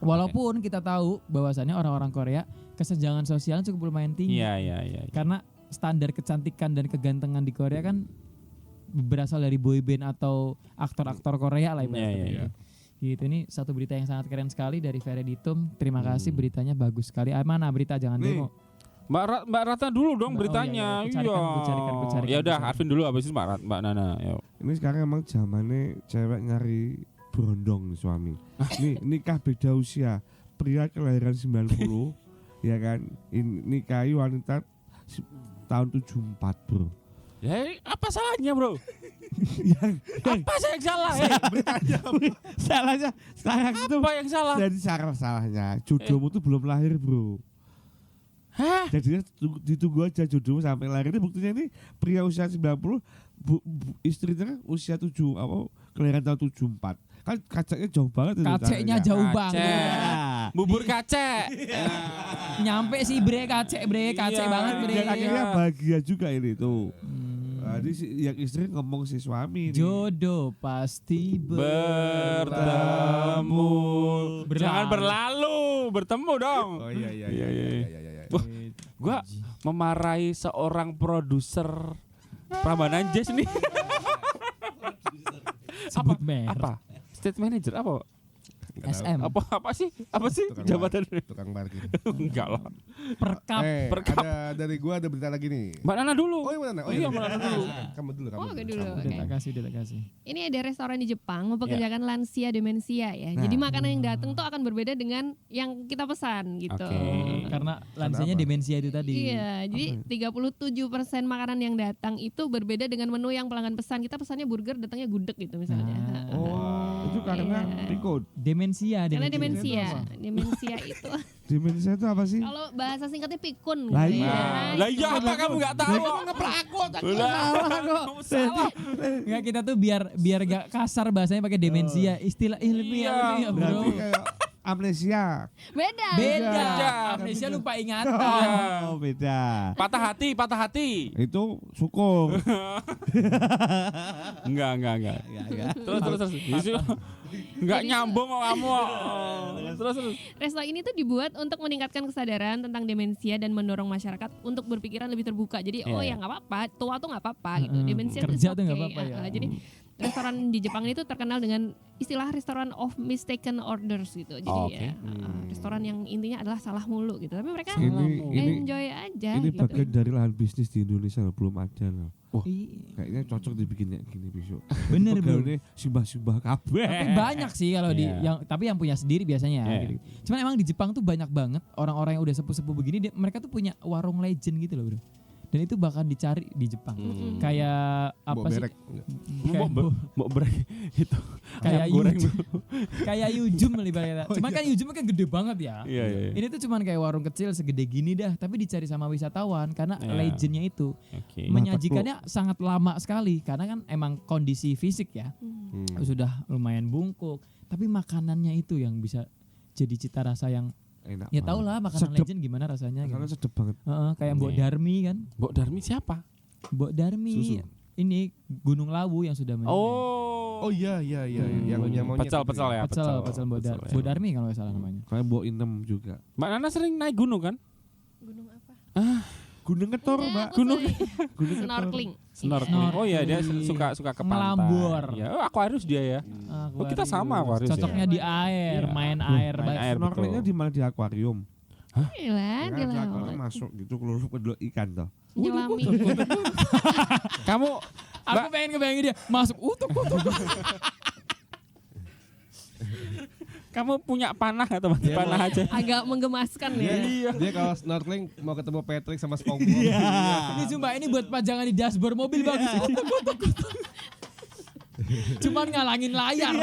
Walaupun kita tahu bahwasannya orang-orang Korea kesenjangan sosialnya cukup lumayan tinggi. Iya. Karena standar kecantikan dan kegantengan di Korea kan berasal dari boyband atau aktor-aktor Korea lah ibaratnya. Iya. Gitu, ini satu berita yang sangat keren sekali dari Vereditum. Terima kasih, beritanya bagus sekali. Mana berita, jangan Nih. demo. Mbak Ratna dulu dong beritanya. Ku carikan. Ya udah, Arvin dulu habis itu Mbak Nana. Yuk. Ini sekarang emang zamannya cewek nyari berondong nih suami. Nih nikah beda usia. Pria kelahiran 90 ya kan. Nikahi wanita tahun 74, Bro. Ya, apa salahnya, Bro? Apa saya yang salah? Salahnya sekarang itu Apa yang salah? jadi salahnya jodohmu tuh belum lahir, Bro. Hah? Jadinya ditunggu aja jodohmu sampai lahir. Ini buktinya ini pria usia 90, istrinya usia kelahiran tahun 74. Kan kacanya jauh banget itu. Kaceknya caranya. jauh Kacek. banget. Bubur kacek. Nyampe sih kacek Iya. banget bre. Dan akhirnya bahagia juga ini tuh. Hmm. Jadi yang istri ngomong si suami ini. Jodoh pasti Bertemu. Jangan berlalu, bertemu dong. Oh iya. Wah, gua memarahi seorang produser Prambanan Jazz nih. Sebut merek. Apa? State manager apa? SM. Apa sih? Apa sih Tukang jabatannya? Tukang parkir. Enggak lah. Perkap. Perkap. Ada dari gua ada berita lagi nih. Mbak Nana dulu. Oh, iya, Nana. Iya, Mbak Nana dulu. Kamu dulu. Oh, oke dulu. Udah tak kasih. Ini ada restoran di Jepang mempekerjakan lansia demensia ya. Jadi makanan yang datang tuh akan berbeda dengan yang kita pesan gitu. Oke. Karena lansianya Kenapa? demensia itu tadi. Iya, jadi 37% makanan yang datang itu berbeda dengan menu yang pelanggan pesan. Kita pesannya burger, datangnya gudeg gitu misalnya. Nah. Oh, itu karena Iya. Riko. Demensia. Karena Demensia demensia, itu apa? demensia itu Demensia itu apa sih? kalau bahasa singkatnya pikun. Lah gitu iya. ya. Lah iya apa kamu enggak tahu? Salah kok. Enggak, kita tuh biar gak kasar bahasanya pakai demensia. Istilah ilmiah, Iya. bro. Berarti kayak Amnesia. Beda. Beda. Beda. Amnesia lupa ingatan. Oh, beda. Patah hati. Itu syukur. Enggak. Terus. Enggak nyambung sama kamu. Terus. Resto ini tuh dibuat untuk meningkatkan kesadaran tentang demensia dan mendorong masyarakat untuk berpikiran lebih terbuka. Jadi ya nggak apa-apa, tua tuh nggak apa-apa gitu. Demensia Kerja tuh tuh nggak oke. apa-apa ya. Jadi restoran di Jepang itu terkenal dengan istilah restoran of mistaken orders gitu. Jadi restoran yang intinya adalah salah mulu gitu. Tapi mereka Ini enjoy aja ini gitu. bagian dari lahan bisnis di Indonesia loh, belum ada loh. Iya. Kayaknya cocok dibikin kayak gini besok. Bener bro. Pegawainya simbah-simbah kabeh. Tapi banyak sih kalau di tapi yang punya sendiri biasanya. Gitu. Cuman emang di Jepang tuh banyak banget orang-orang yang udah sepuh-sepuh begini, mereka tuh punya warung legend gitu loh bro. Dan itu bakal dicari di Jepang. Kayak apa sih? Mau break itu. Kayak goreng. Kayak Yujum lebih banyak. Cuman kan Yujum kan gede banget ya. Iya. Ini tuh cuman kayak warung kecil segede gini dah, tapi dicari sama wisatawan karena legendnya itu. Menyajikannya sangat lama sekali karena kan emang kondisi fisik ya. Sudah lumayan bungkuk, tapi makanannya itu yang bisa jadi cita rasa yang Enak. ya tau lah makanan Sedep. legend gimana rasanya Karena gitu. sedep banget. Kayak Mbok Darmi kan. Mbok Darmi siapa? Mbok Darmi Susu. ini Gunung Lawu yang sudah meninggal. Oh iya yang punya monyet. Pecel ya. Pecel Mbok Darmi kalau nggak salah namanya. Kayak Mbok Inem juga. Mbak Nana sering naik gunung kan? Gunung apa? Gunung Ketor, Mbak. Gunung Gunung snorkeling. Snorkeling. Oh iya, dia suka ke pantai. Melambor. Ya, Aquarius dia ya. Oh, kita sama Aquarius. Cocoknya ya? di air, Iya. main air. Main air, Snorkelingnya betul. di mana di akuarium? Gila, Kan di gila. akuarium masuk gitu keluar ke dulu ikan toh. Nyelami. Kamu Aku pengen ngebayangin dia masuk utuk. kamu punya panah atau mati Dia panah mau- aja? Agak menggemaskan ya. Dia kalau snorkeling mau ketemu Patrick sama SpongeBob. Ini sumpah ini buat pajangan di dashboard mobil bagus. Utuk. Cuman ngalangin layar.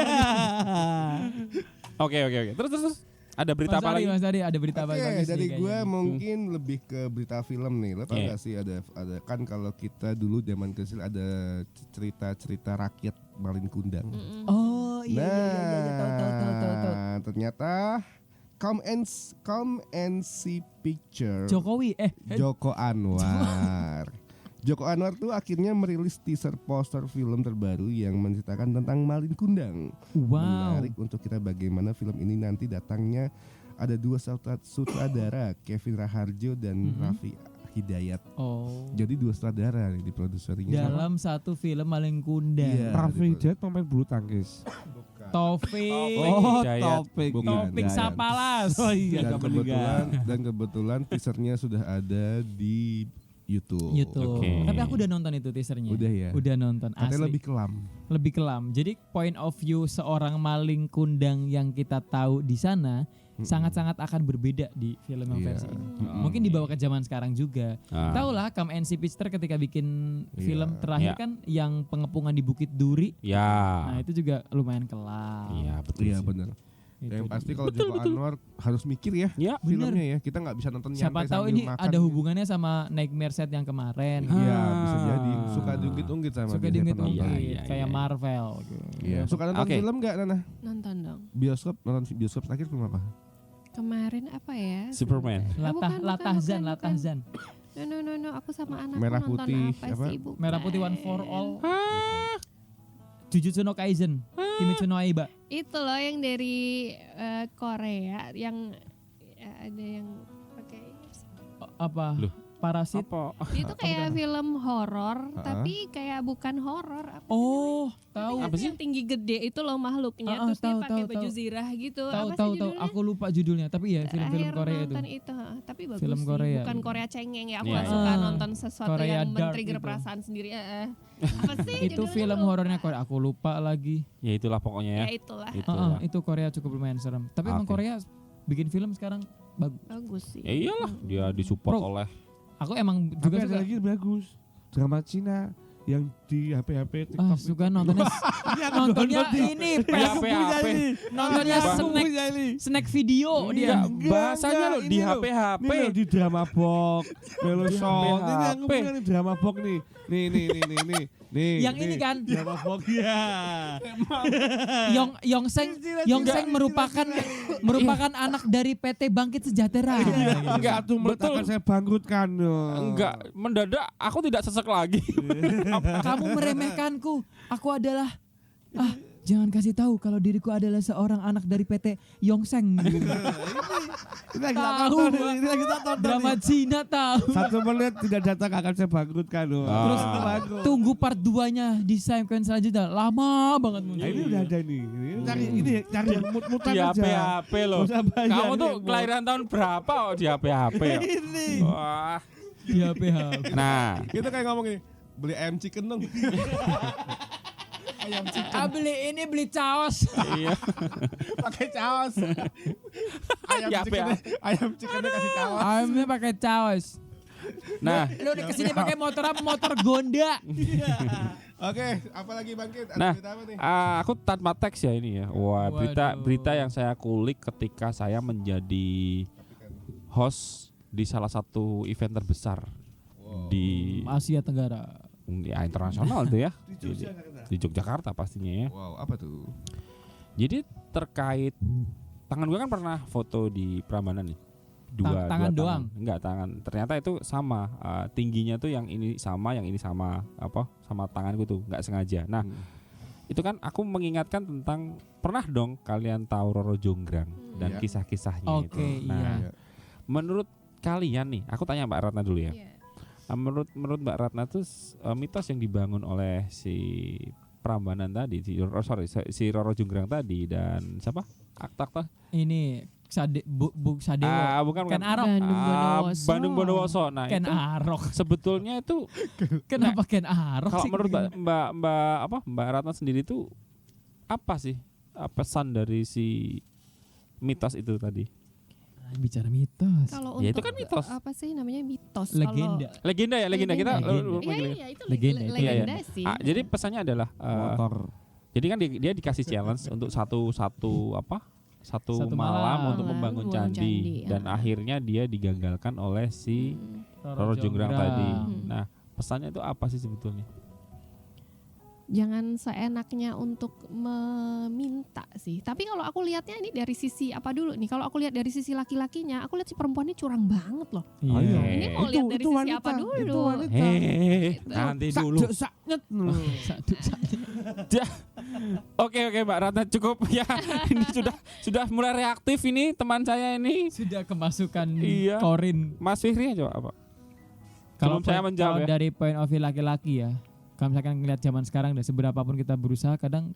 Oke. Terus. Ada berita apa lagi? Mas Ari ada berita apa Oke, bagus nih dari kayaknya. gue mungkin lebih ke berita film nih. Lo tau Iya. gak sih ada kan kalau kita dulu zaman kecil ada cerita rakyat Malin Kundang. Oh iya tahu. Ternyata Come and See Picture Jokowi Joko Anwar. Joko Anwar tuh akhirnya merilis teaser poster film terbaru yang menceritakan tentang Malin Kundang. wow. Menarik untuk kita bagaimana film ini nanti datangnya ada dua sutradara, Kevin Raharjo dan Raffi Hidayat. Oh. Jadi dua sutradara nih di produsernya. Dalam satu film Malin Kundang. Iya. Raffi Hidayat pemain bulu tangkis. Taufik. Oh, Hidayat. Topik. Bukan. Topik Sapalas. Oh iya, dan nggak meninggal. kebetulan teasernya sudah ada di YouTube. YouTube. Oke. Tapi aku udah nonton itu teasernya. Udah ya. Udah nonton. Katanya Asli. lebih kelam. Lebih kelam. Jadi point of view seorang Malin Kundang yang kita tahu di sana sangat-sangat akan berbeda di film yang Iya. versi ini. Mungkin dibawa ke zaman sekarang juga. Tahu lah Come and See Picture ketika bikin film terakhir Iya. kan yang pengepungan di Bukit Duri. Ya. Nah, itu juga lumayan kelam. Iya, betul. Iya sih. benar. Itu Yang pasti dia. kalau Joko Anwar harus mikir ya Ya. filmnya ya. Kita nggak bisa nonton Siapa nyantai tahu sambil ini makan ada gitu. hubungannya sama Nightmare Set yang kemarin. Iya bisa Ah. jadi. Suka diungkit-ungkit sama Suka biasanya diungkit-ungkit penonton. Iya, kayak iya. Marvel gitu. Iya. Suka nonton Oke. film nggak Nana? Nonton dong. Nonton bioskop terakhir film apa? Kemarin apa ya? Superman. Bukan, Latahzan. No, aku sama anakku Merah nonton Putih, apa apa? sih? Bukan. Merah Putih One for All. Jujutsu no Kaisen. Kimetsu no Yaiba. Itu loh yang dari Korea yang ada yang pakai Apa? Loh. Parasit. Apa? itu kayak film horor tapi kayak bukan horor apa Oh, Tapi tahu. Apa sih? yang tinggi gede itu loh makhluknya terus dia tahu, pakai tahu, baju tahu. zirah gitu Tahu apa tahu sih tahu. judulnya? Aku lupa judulnya, tapi ya film-film Terakhir Korea itu. nonton itu tapi bagus Film sih. Korea. Bukan Korea cengeng ya aku Iya, gak iya. suka Ah, nonton sesuatu Korea yang dark men-trigger gitu. perasaan sendiri apa sih Itu judulnya film lupa. horornya Korea. Aku lupa lagi. Ya itulah pokoknya ya. ya itulah Itulah. Itu Korea cukup lumayan serem. Tapi emang Oke. Korea bikin film sekarang bagus. bagus sih Ya iyalah, dia disupport Bro. oleh Aku emang Tapi juga ada suka. lagi bagus. Drama Cina yang di HP TikTok. Suka nontonnya ini HP. nontonnya snack video dia. Bahasanya lo di HP. Ini loh, di drama box, Melo Di Shop. Ini HP. aku punya nih drama box nih. Nih. Yang ini kan Drama box ya. Yongseng merupakan anak dari PT Bangkit Sejahtera. Enggak, Satu menit betul. akan saya bangkrutkan. Enggak, mendadak aku tidak sesek lagi. Kamu meremehkanku. Aku adalah jangan kasih tahu kalau diriku adalah seorang anak dari PT Yongseng. Ini lagi tak Tahu, tonton Bang. nih, ini lagi tak tonton Drama nih. Cina tahu. 1 menit tidak datang akan saya bangkrutkan. Terus Bangkrut. tunggu part 2-nya di segmen selanjutnya. Lama banget Nah, muncul. ini udah ada nih. Ini cari yang mut-mutan Di aja. HP loh. Nggak usah bayar Kamu tuh nih, kelahiran tahun berapa kok di HP ya? Ini. Wah. Di HP. Nah, Kita kayak ngomong ini, beli ayam chicken dong. Beli caos. iya. Pakai caos. Ayam Ya, chicken, ayam chickennya kasih caos. Ayamnya pakai caos. Nah, Lu udah kesini pakai motor apa? Motor Gonda. Oke, apalagi Bangkit? Ada Nah, berita apa nih? aku tanpa teks ya ini ya. Wah, Waduh. berita yang saya kulik ketika saya menjadi host di salah satu event terbesar di Asia Tenggara. internasional itu ya. Di Yogyakarta pastinya ya. Wow, apa tuh? Jadi terkait tangan gue kan pernah foto di Prambanan nih. Tangan doang? Enggak, tangan. Ternyata itu sama tingginya tuh yang ini sama sama tanganku tuh, enggak sengaja. Nah, itu kan aku mengingatkan tentang pernah dong kalian tahu Roro Jonggrang dan Iya. kisah-kisahnya itu. Oke, Nah, iya. menurut kalian nih, aku tanya Mbak Ratna dulu ya. Iya. Menurut Mbak Ratna tuh mitos yang dibangun oleh si Prambanan tadi, si Roro Jonggrang tadi dan siapa? Akta Ini Sadewo. Bukan Ken Arok. Bandung Bondowoso. Bandung Bondowoso. Nah, Ken itu Arok. sebetulnya itu Kenapa Ken Arok kalau sih? menurut Mbak Ratna sendiri itu apa sih pesan dari si mitos itu tadi? Bicara mitos. Kalau Ya, itu untuk kan mitos. apa sih namanya mitos? Legenda. Legenda ya, legenda kita. Iya, itu Legenda, legenda, itu ya. legenda sih. Jadi pesannya adalah Motor. jadi kan dia dikasih challenge untuk satu Satu malam malam untuk membangun membangun candi candi, dan ya. akhirnya dia digagalkan oleh si Roro Jonggrang tadi. Nah, pesannya itu apa sih sebetulnya? Jangan seenaknya untuk meminta sih. Tapi kalau aku lihatnya ini dari sisi apa dulu nih? Kalau aku lihat dari sisi laki-lakinya, aku lihat si perempuan ini curang banget loh. Iya. Ini mau lihat dari sisi apa dulu? Itu wanita. Nanti dulu. Saknyet. Oke Mbak Ratna cukup ya. Ini sudah mulai reaktif ini teman saya ini. Sudah kemasukan Iya. korin. Mas Fihri coba apa? Kalau Sebelum saya menjawab ya. dari point of view laki-laki ya, kalau misalkan ngeliat zaman sekarang dan seberapapun kita berusaha, kadang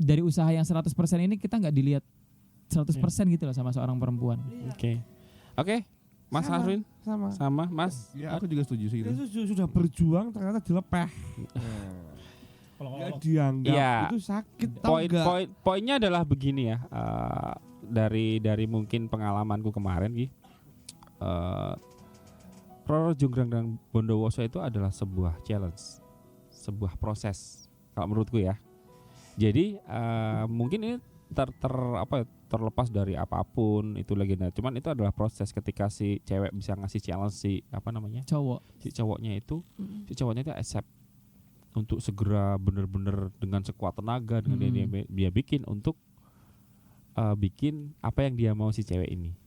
dari usaha yang 100% ini kita nggak dilihat 100% gitu loh sama seorang perempuan. Oke. Mas Sama. Arwin Sama. Mas. Ya, aku juga setuju sih itu. Itu sudah berjuang ternyata dilepeh. Nggak dianggap Iya. itu sakit tau nggak? Poinnya adalah begini ya. Dari mungkin pengalamanku kemarin Gi. Roro Jonggrang dan Bondowoso itu adalah sebuah challenge, sebuah proses kalau menurutku ya. Jadi mungkin ini terlepas dari apapun itu legenda. Cuman itu adalah proses ketika si cewek bisa ngasih challenge si si cowoknya itu accept untuk segera benar-benar dengan sekuat tenaga dengan dia bikin untuk bikin apa yang dia mau si cewek ini.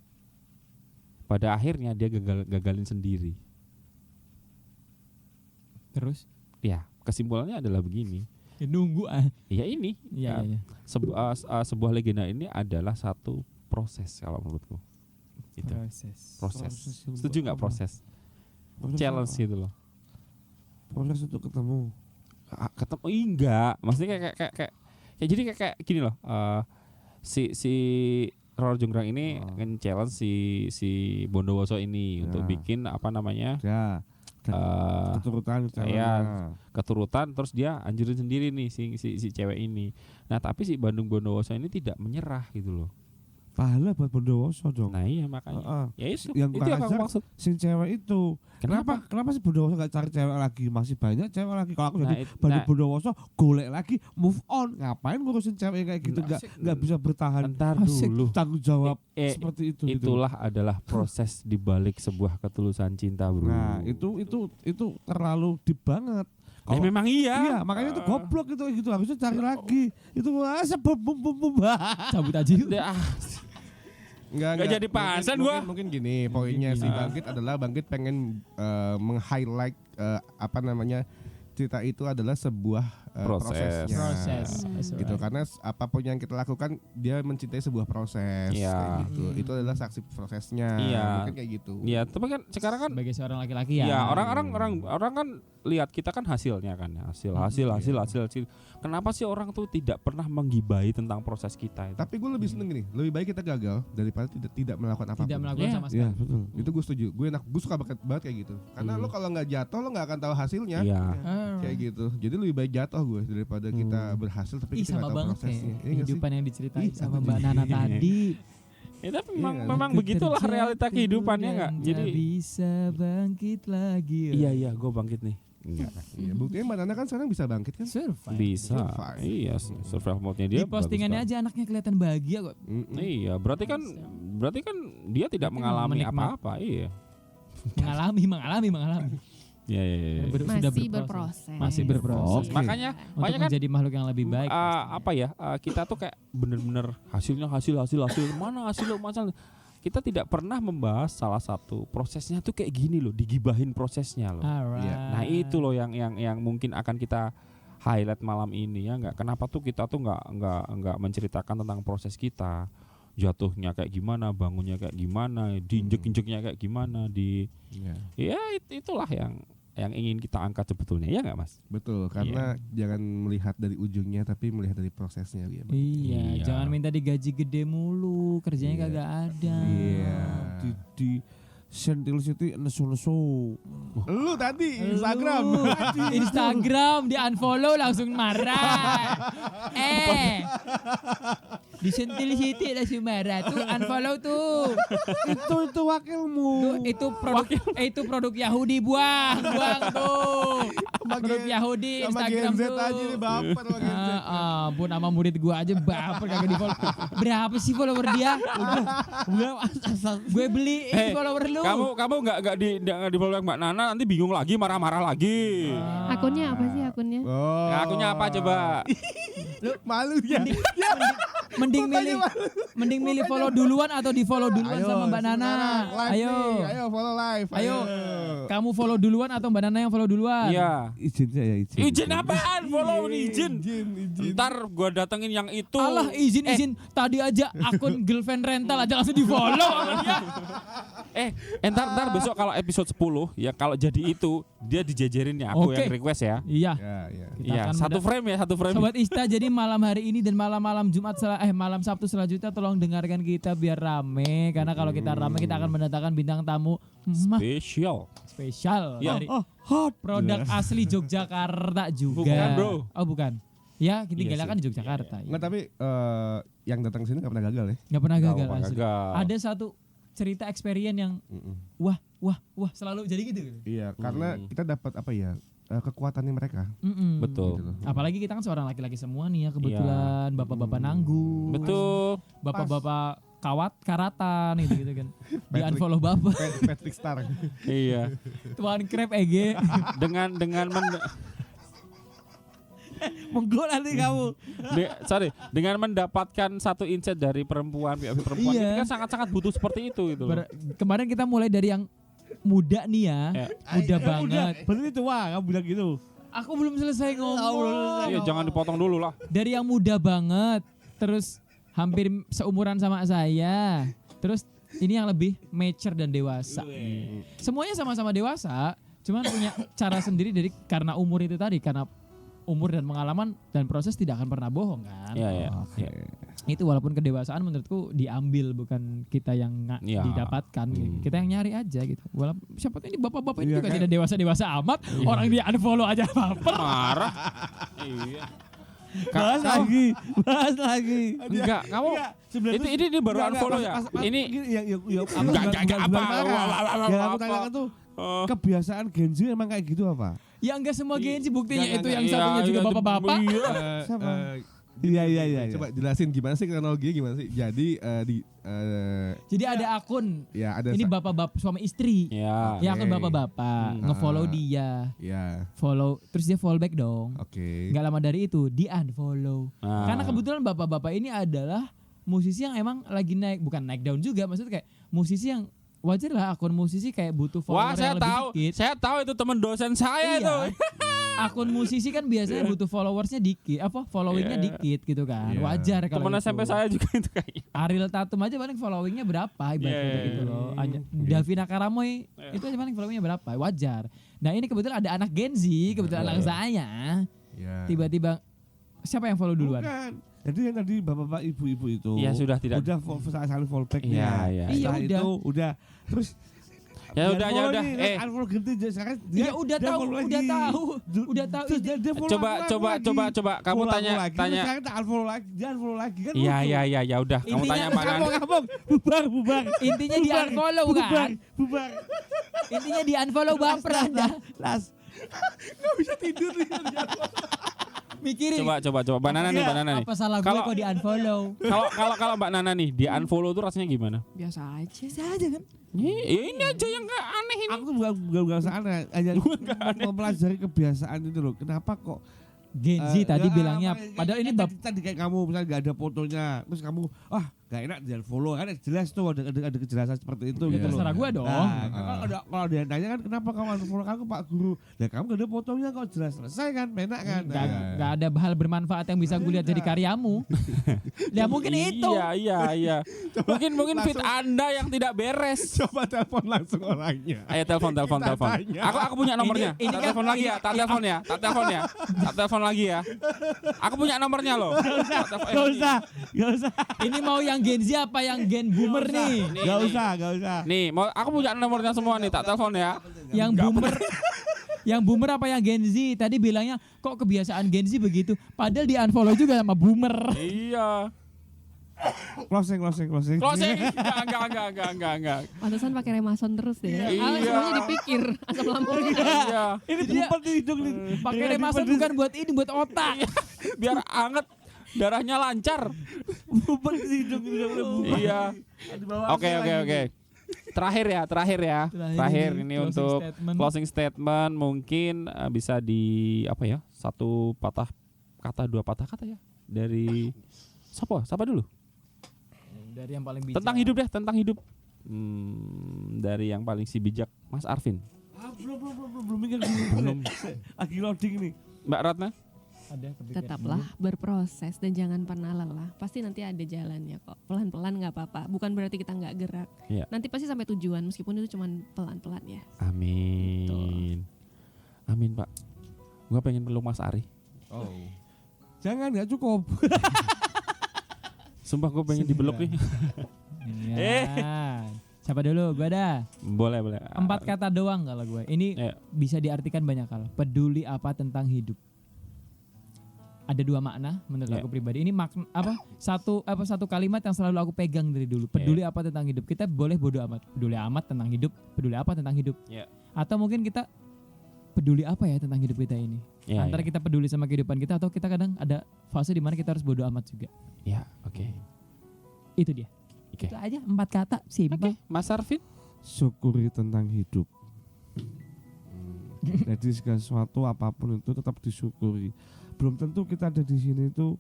Pada akhirnya dia gagalin sendiri. Terus? Ya, kesimpulannya adalah begini. Ya, nunggu Ya ini. Iya. Sebuah legenda ini adalah satu proses kalau menurutku. Itu. Proses. Proses Setuju nggak apa? proses? Proses Challenge apa? gitu loh. Proses untuk ketemu. Ketemu enggak. Maksudnya kayak jadi kayak gini loh. Si Roro Jonggrang ini nge-challenge si Bondowoso ini untuk bikin apa namanya? Ya. Keturutan keturutan terus dia anjurin sendiri nih si cewek ini. Nah, tapi si Bandung Bondowoso ini tidak menyerah gitu loh. Pahala buat Bondowoso dong. Nah, iya makanya. Ya itu Yang yang aku kurang ajar, maksud. si cewek itu Kenapa sih Bondowoso nggak cari cewek lagi? Masih banyak cewek lagi. Kalau aku jadi Nah, Bandit Bondowoso, golek lagi, move on. Ngapain ngurusin cewek kayak gitu? Nggak bisa bertahan. Entar Asik. dulu. Tanggung jawab Eh, seperti itu. gitu. Itulah adalah proses di balik sebuah ketulusan cinta, Bro. Nah, itu terlalu deep banget. Ya, memang iya. Iya, makanya itu goblok itu gitu. Harusnya cari lagi. Itu bum. Cabut aja yuk. Ya, Nggak jadi pasan gua. Mungkin gini, poinnya si Bangkit adalah Bangkit pengen meng-highlight apa namanya cerita itu adalah sebuah Proses. prosesnya. Proses. Gitu karena apapun yang kita lakukan dia mencintai sebuah proses Iya. kayak gitu. Itu adalah saksi prosesnya. Iya. Mungkin kayak gitu. Ya, tapi kan sekarang kan Sebagai seorang laki-laki ya. ya orang kan lihat kita kan hasilnya kan ya. Hasil. Kenapa sih orang tuh tidak pernah menggibahi tentang proses kita itu? Tapi gue lebih seneng gini, lebih baik kita gagal daripada tidak melakukan apapun. Tidak melakukan Iya. sama Iya, sekali. betul. Itu gue setuju. Gue suka banget kayak gitu. Karena lo kalau nggak jatuh lo nggak akan tahu hasilnya. Iya. Kayak gitu. Jadi lebih baik jatuh gue daripada kita berhasil tapi Ih kita nggak sama tahu banget prosesnya. kayak Iya nggak sih? kehidupan yang diceritain Ih, sama sama Mbak juga. Nana tadi. Ya, tapi Iya memang, kan? memang begitulah realita kehidupannya Dan nggak. tak Jadi bisa bangkit lagi. iya gue bangkit nih. Enggak. Iya, buktinya Mbak Nana kan sekarang bisa bangkit kan? Survive. Bisa. Survive. Iya, survival mode-nya dia Di postingannya bagus aja anaknya kelihatan bahagia kok. Mm-mm. banget. Iya, berarti kan dia tidak Berarti mengalami menikmati. apa-apa. Iya. mengalami. Iya. Sudah Masih berproses. Masih berproses. Oke. Makanya Untuk kan menjadi makhluk yang lebih baik. kita tuh kayak bener-bener hasil mana hasil lo masalah kita tidak pernah membahas salah satu prosesnya tuh kayak gini loh, digibahin prosesnya loh. Alright. Nah itu loh yang mungkin akan kita highlight malam ini ya nggak. Kenapa tuh kita tuh nggak menceritakan tentang proses kita, jatuhnya kayak gimana, bangunnya kayak gimana, diinjek-injeknya kayak gimana, Iya. ya itulah yang ingin kita angkat sebetulnya ya nggak Mas? Betul, karena jangan melihat dari ujungnya tapi melihat dari prosesnya ya. Bang. Iya, Iya. jangan minta digaji gede mulu, kerjanya Iya. kagak ada. Iya. Di Sentil City nesu. Lu tadi Instagram. Instagram di unfollow langsung marah. Disentil sitik langsung marah tuh unfollow tuh. itu wakilmu. Itu produk Yahudi buang tuh. Produk Yahudi Sama Instagram Gen Z tuh. aja nih baper sama Gen Z. Ampun nama murid gua aja baper kagak di follow. Berapa sih follower dia? Gue beliin follower lu. Kamu nggak di follow Mbak Nana nanti bingung lagi marah-marah lagi. Akunnya apa sih akunnya? Oh. Nah, akunnya apa coba? Malu ya. Mending milih follow duluan atau di follow duluan sama Mbak Nana. Ayo follow live. Ayo. Kamu follow duluan atau Mbak Nana yang follow duluan? Iya. Izin saya izin. Izin apaan? Follow izin. Izin. Ntar gua datengin yang itu. Alah izin. Tadi aja akun girlfriend rental aja langsung di follow sama dia. Ntar besok kalau episode 10 ya kalau jadi itu dia dijejerin ya aku Oke. yang request ya. Iya. Ya. Kita Iya, akan satu frame. Sobat Ista, jadi malam hari ini dan malam malam Sabtu selanjutnya tolong dengarkan kita biar rame karena kalau kita rame kita akan mendatangkan bintang tamu spesial Ya. dari produk asli Yogyakarta juga. Bukan, bro. Oh, bukan. Ya, kita Iya tinggalnya sih. kan di Yogyakarta. Enggak tapi yang datang sini enggak pernah gagal ya. Nggak pernah gagal. Nggak asli. gagal. Ada satu cerita experience yang wah selalu jadi gitu. Iya, karena kita dapat apa ya? Kekuatannya mereka. Betul. Gitu loh. Apalagi kita kan seorang laki-laki semua nih ya kebetulan bapak-bapak nanggung. Betul. Bapak-bapak karatan gitu kan. Di Patrick. unfollow bapak. Patrick Star. Iya. Tuan Krep EG. Dengan Menggol nanti kamu. dengan mendapatkan satu insight dari perempuan Iya. itu kan sangat-sangat butuh seperti itu gitu loh. Kemarin kita mulai dari yang muda nih ya. Muda banget. Berarti tua kamu bilang gitu. Aku belum selesai ngomong. Iya, jangan dipotong dulu lah. Dari yang muda banget, terus hampir seumuran sama saya. Terus ini yang lebih mature dan dewasa. Semuanya sama-sama dewasa, cuman punya cara sendiri karena umur itu tadi, karena umur dan pengalaman dan proses tidak akan pernah bohong kan. Iya. Itu walaupun kedewasaan menurutku diambil bukan kita yang Iya. didapatkan, kita yang nyari aja gitu. Walaupun siapa tahu ini bapak-bapak ini Iya, juga kan? tidak dewasa-dewasa amat, orang dia unfollow aja baper. Marah. Iya. Bahas lagi. Enggak, kamu ini baru unfollow ya. Ini yang enggak apa. yang aku tanyakan tuh kebiasaan Gen Z emang kayak gitu apa? Ya enggak semua Gen Z, buktinya Enggak, itu enggak, yang satunya juga bapak-bapak. Siapa? Iya. Coba jelasin gimana sih kronologinya gimana sih? Jadi Jadi ada akun. ya ada Ini bapak-bapak suami istri. Ya. Ya akun Oke. bapak-bapak nge-follow dia. ya Follow terus dia follow back dong. oke. Nggak lama dari itu di unfollow. Ah. Karena kebetulan bapak-bapak ini adalah musisi yang emang lagi naik, bukan naik down juga, maksudnya kayak musisi yang wajar lah, akun musisi kayak butuh follower Wah, saya yang lebih tahu. dikit. Saya tahu itu teman dosen saya itu. Iya. Akun musisi kan biasanya butuh followersnya dikit, followingnya Iya. dikit gitu kan. Iya. Wajar kalau Teman itu. SMP saya juga itu kayaknya. Ariel Tatum aja paling followingnya berapa ibaratnya Iya. gitu loh. Davina Karamoy itu aja paling followingnya berapa, wajar. Nah ini kebetulan ada anak Gen Z, kebetulan anak saya. Ya. Tiba-tiba siapa yang follow duluan? Bukan. Jadi yang tadi bapak-bapak ibu-ibu itu Ya sudah tidak. udah saling fallback Iya, iya. Setelah Iya, itu udah terus Ya udah, ya udah. unfollow ganti sekarang Ya udah tahu, udah tahu. Terus dia follow Coba aku coba lagi. coba coba kamu Follow aku tanya lagi, terus tanya. sekarang tak unfollow lagi, dia unfollow lagi kan. Iya lucu. ya udah. Kamu Intinya tanya mana? Kapok, bubar. Intinya di unfollow kan? Bubar. Intinya di unfollow baper Anda. Las. Mikirin. Coba Mbak Nana nih, Mbak Nana nih. Apa salah gue Kalau- kok di unfollow? Kalau Mbak Nana nih di unfollow tuh rasanya gimana? Biasa aja. Biasa aja kan? Ini aja yang gak aneh ini. Aku tuh bukan aneh, hanya mempelajari kebiasaan itu loh. Kenapa kok Gen Z tadi bilangnya, padahal ini tadi kayak kamu misalnya nggak ada fotonya, terus kamu nggak enak jangan follow kan jelas tuh ada kejelasan seperti itu Iya. gitu loh. terserah gue dong. Nah, kalau dia nanya kan kenapa kamu unfollow aku Pak Guru? Nah kamu gak ada fotonya kok jelas selesai kan, enak kan? Gak ada hal bermanfaat yang bisa gue lihat dari karyamu. Ya mungkin itu. Iya. Mungkin fit Anda yang tidak beres. Coba telepon langsung orangnya. Ayo telepon. tanya. Aku punya nomornya. Ini Tak kan- telepon lagi ya. Tak telepon lagi ya. Aku punya nomornya loh. Gak usah. Ini mau yang Gen Z apa yang Gen Boomer nih? Gak usah. Nih, aku punya nomornya semua nih. Tak telepon ya. Yang Boomer. Yang Boomer apa yang Gen Z? Tadi bilangnya kok kebiasaan Gen Z begitu. Padahal di unfollow juga sama Boomer. Iya. Closing. Closing. Enggak. Pantesan pakai remason terus deh. Iya. Semuanya dipikir asam lambungnya. Iya. Ini ngumpet di hidung nih. Pakai remason bukan buat ini, buat otak. Biar anget, darahnya lancar. Ngumpet di hidung ini. Iya. Oke. Terakhir ya. Terakhir ini closing untuk statement. closing statement mungkin bisa di apa ya? Satu patah kata, dua patah kata ya. Dari siapa dulu? Dari yang paling bijak. Tentang hidup deh, tentang hidup. Dari yang paling si bijak, Mas Arvin. Belum mikir belum. Lagi loading nih. Mbak Ratna? Ada kepikiran. Tetaplah berproses dan jangan pernah lelah. Pasti nanti ada jalannya kok. Pelan-pelan nggak apa-apa. Bukan berarti kita nggak gerak. Iya. Nanti pasti sampai tujuan meskipun itu cuma pelan-pelan ya. Amin. Amin, Pak. Gua pengen peluk Mas Ari. Oh. Jangan, nggak cukup. Sumpah gue pengen dibeluk nih. Ya. Siapa dulu? Gue ada. Boleh. 4 kata doang kalau gue. Ini Ya. bisa diartikan banyak hal. Peduli apa tentang hidup. Ada 2 makna menurut Ya. aku pribadi. Ini satu kalimat yang selalu aku pegang dari dulu. Peduli apa tentang hidup. Kita boleh bodo amat. Peduli amat tentang hidup. Peduli apa tentang hidup. Ya. Atau mungkin kita peduli apa ya tentang hidup kita ini. Ya, Antara kita peduli sama kehidupan kita atau kita kadang ada fase di mana kita harus bodo amat juga. Ya, oke. Itu dia. Oke. Itu aja 4 kata simpel. Mas Arvin? Syukuri tentang hidup. Jadi segala sesuatu apapun itu tetap disyukuri. Belum tentu kita ada di sini itu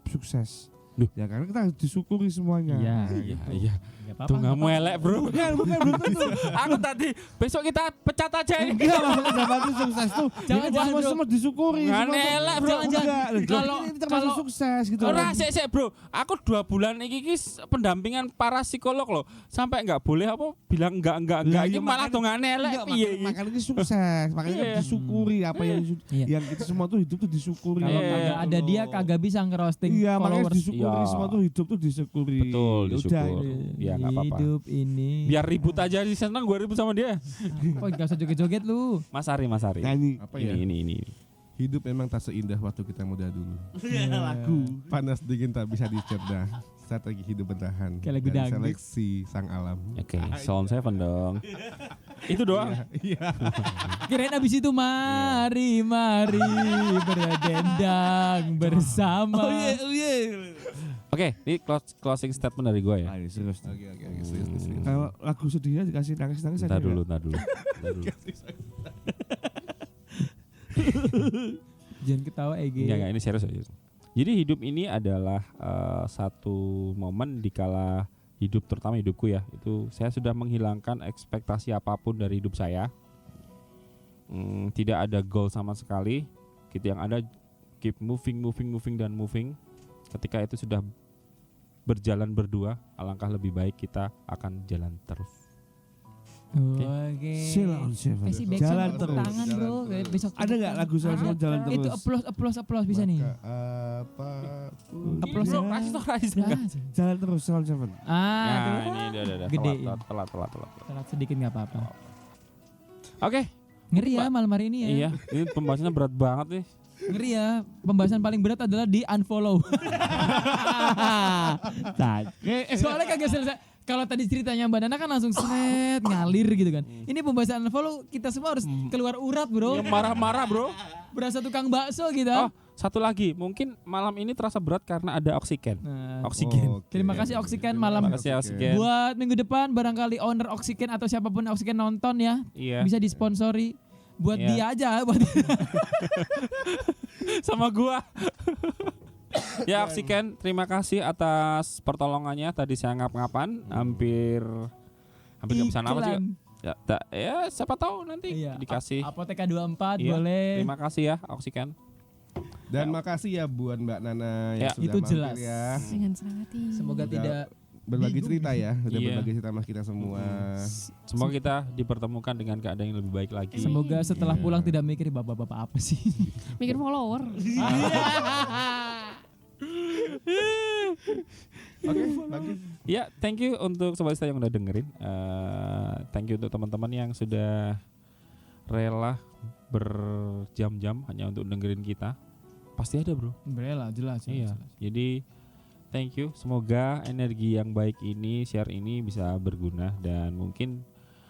sukses. Duh. Ya karena kita harus disyukuri semuanya. Iya. Gak apa-apa. Tuh nggak mau elek bro. Bukan belum tentu. Aku tadi besok kita pecat aja ini. Enggak maksudnya dapat itu sukses tuh. Jangan, Semua disyukuri. Nggak semua tuh- elek, bro. Enggak. Kalau- Ini termasuk sukses gitu. Ora sik bro. Aku 2 bulan iki pendampingan para psikolog loh. Sampai nggak boleh apa bilang enggak. Lah, Ini iya, malah makanya- tuh nggak elek Enggak, piye iki. makanya ini sukses. Makanya Iya. disyukuri apa yang Iya. yang kita semua tuh hidup tuh disyukuri. Kalau Iya. kagak ada dia kagak bisa ngerosting Iya, makanya followers. disyukuri Iya. semua tuh hidup tuh disyukuri. Betul, Udah, disyukur. itu. Ya nggak apa-apa. Hidup ini. Biar ribut aja di sana, gue ribut sama dia. Kok gak usah joget-joget lu. Mas Ari. Nyanyi. Apa ya? Ini. Hidup memang tak seindah waktu kita muda dulu. Lagu. Panas dingin tak bisa dicerna. Strategi hidup bertahan. Kayak lagu dari dangdut. seleksi sang alam. Oke, Sound 7 dong. Itu doang. Iya. Kirain abis itu mari berdendang bersama. Oh iya. Oke, ini closing statement dari gue ya. Ayo serius. Oke, serius. Kalau lagu sedihnya dikasih nangis-nangis aja. Ntar dulu. Jangan ketawa Ege. Enggak, ini serius aja. Jadi hidup ini adalah satu momen dikala hidup, terutama hidupku ya, itu saya sudah menghilangkan ekspektasi apapun dari hidup saya. Tidak ada goal sama sekali. Gitu, yang ada keep moving dan moving. Ketika itu sudah berjalan berdua, alangkah lebih baik kita akan jalan terus. Oke. Sheila on Seven. Kasih backsound Jalan tepuk terus. tangan bro. Besok Ada nggak lagu sama jalan terus? Itu applause bisa nih. Applause Bro, kasih dong. Jalan terus Sheila on Seven. Nah, ini udah Gede. telat. Telat sedikit nggak apa-apa. Oke, Ngeri ya malam hari ini ya. iya, ini pembahasannya berat banget nih. Ngeri ya. Pembahasan paling berat adalah di unfollow. Soalnya kagak selesai. Kalau tadi ceritanya Mbak Nana kan langsung seret ngalir gitu kan. Ini pembahasan unfollow kita semua harus keluar urat bro. Yang marah-marah bro. Berasa tukang bakso gitu. Oh, satu lagi, mungkin malam ini terasa berat karena ada oksigen. Nah, Oksigen. terima kasih Oksigen malam. Terima kasih Oksigen. Buat minggu depan barangkali owner Oksigen atau siapapun Oksigen nonton ya, Iya. bisa disponsori. Buat Iya. dia aja, buat Sama gua. Ya Oksigen, terima kasih atas pertolongannya. Tadi saya ngap-ngapan, hampir nggak bisa nama sih. iklan. Ya, siapa tahu nanti Iya. dikasih. Apoteka 24 Iya, boleh. Terima kasih ya Oksigen. Dan makasih ya buat Mbak Nana yang Ya, sudah itu mampir jelas. ya. Dengan senang hati. Semoga Udah tidak berbagi bingung. cerita ya, udah Iya. berbagi cerita sama kita semua. Semoga kita dipertemukan dengan keadaan yang lebih baik lagi. Semoga setelah Iya. pulang tidak mikir bapak-bapak apa sih. Mikir follower. Oke, bagus. Ya, thank you untuk sobat saya yang udah dengerin. Thank you untuk teman-teman yang sudah rela berjam-jam hanya untuk dengerin kita. Pasti ada bro. Bela jelas. Iya. Jadi thank you. Semoga energi yang baik ini, share ini bisa berguna dan mungkin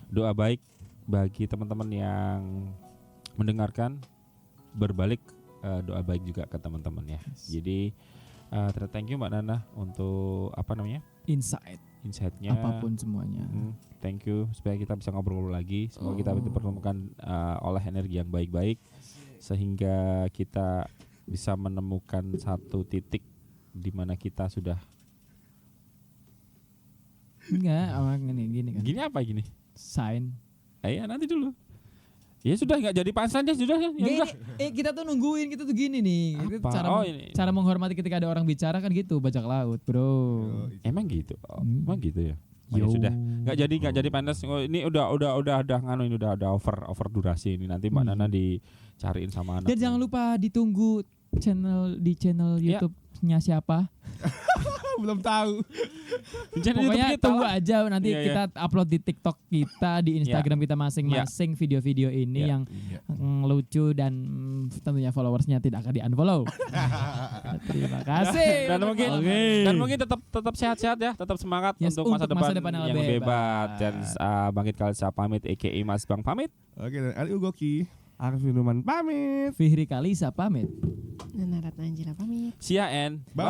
doa baik bagi teman-teman yang mendengarkan berbalik doa baik juga ke teman-teman ya. Jadi thank you Mbak Nana untuk insight-nya. Apapun semuanya. Thank you supaya kita bisa ngobrol lagi. Semoga kita dipertemukan oleh energi yang baik-baik sehingga kita bisa menemukan satu titik di mana kita sudah Enggak, gini kan. gini apa gini? Sign. Ya nanti dulu. Ya sudah nggak jadi punchline ya sudah ya. Gini, Udah. kita tuh nungguin, kita tuh gini nih. Itu Apa? Ini. cara menghormati ketika ada orang bicara kan gitu, bajak laut, bro. Emang gitu. Emang gitu ya. Oh, ya Yo. sudah. Nggak jadi panas. Oh, ini udah nganu ini udah over durasi ini nanti Mbak Nana dicariin sama anak. Dan jangan lupa ditunggu channel Ya. YouTube-nya siapa. Belum tahu. Pokoknya tunggu aja nanti Iya, kita upload di TikTok kita, di Instagram kita masing-masing video-video ini Iya. yang lucu dan tentunya followersnya tidak akan di-unfollow. Terima kasih. Dan mungkin tetap sehat-sehat ya, tetap semangat Yes, untuk masa untuk masa depan depan yang yang lebih hebat. hebat. Dan Bangkit Kalisa pamit, EKI Mas Bang pamit. Oke, dan Ali Ugoki. Arif Numan pamit. Fihri Kalisa pamit. Nana Ratna Anjila pamit. See ya and Bye.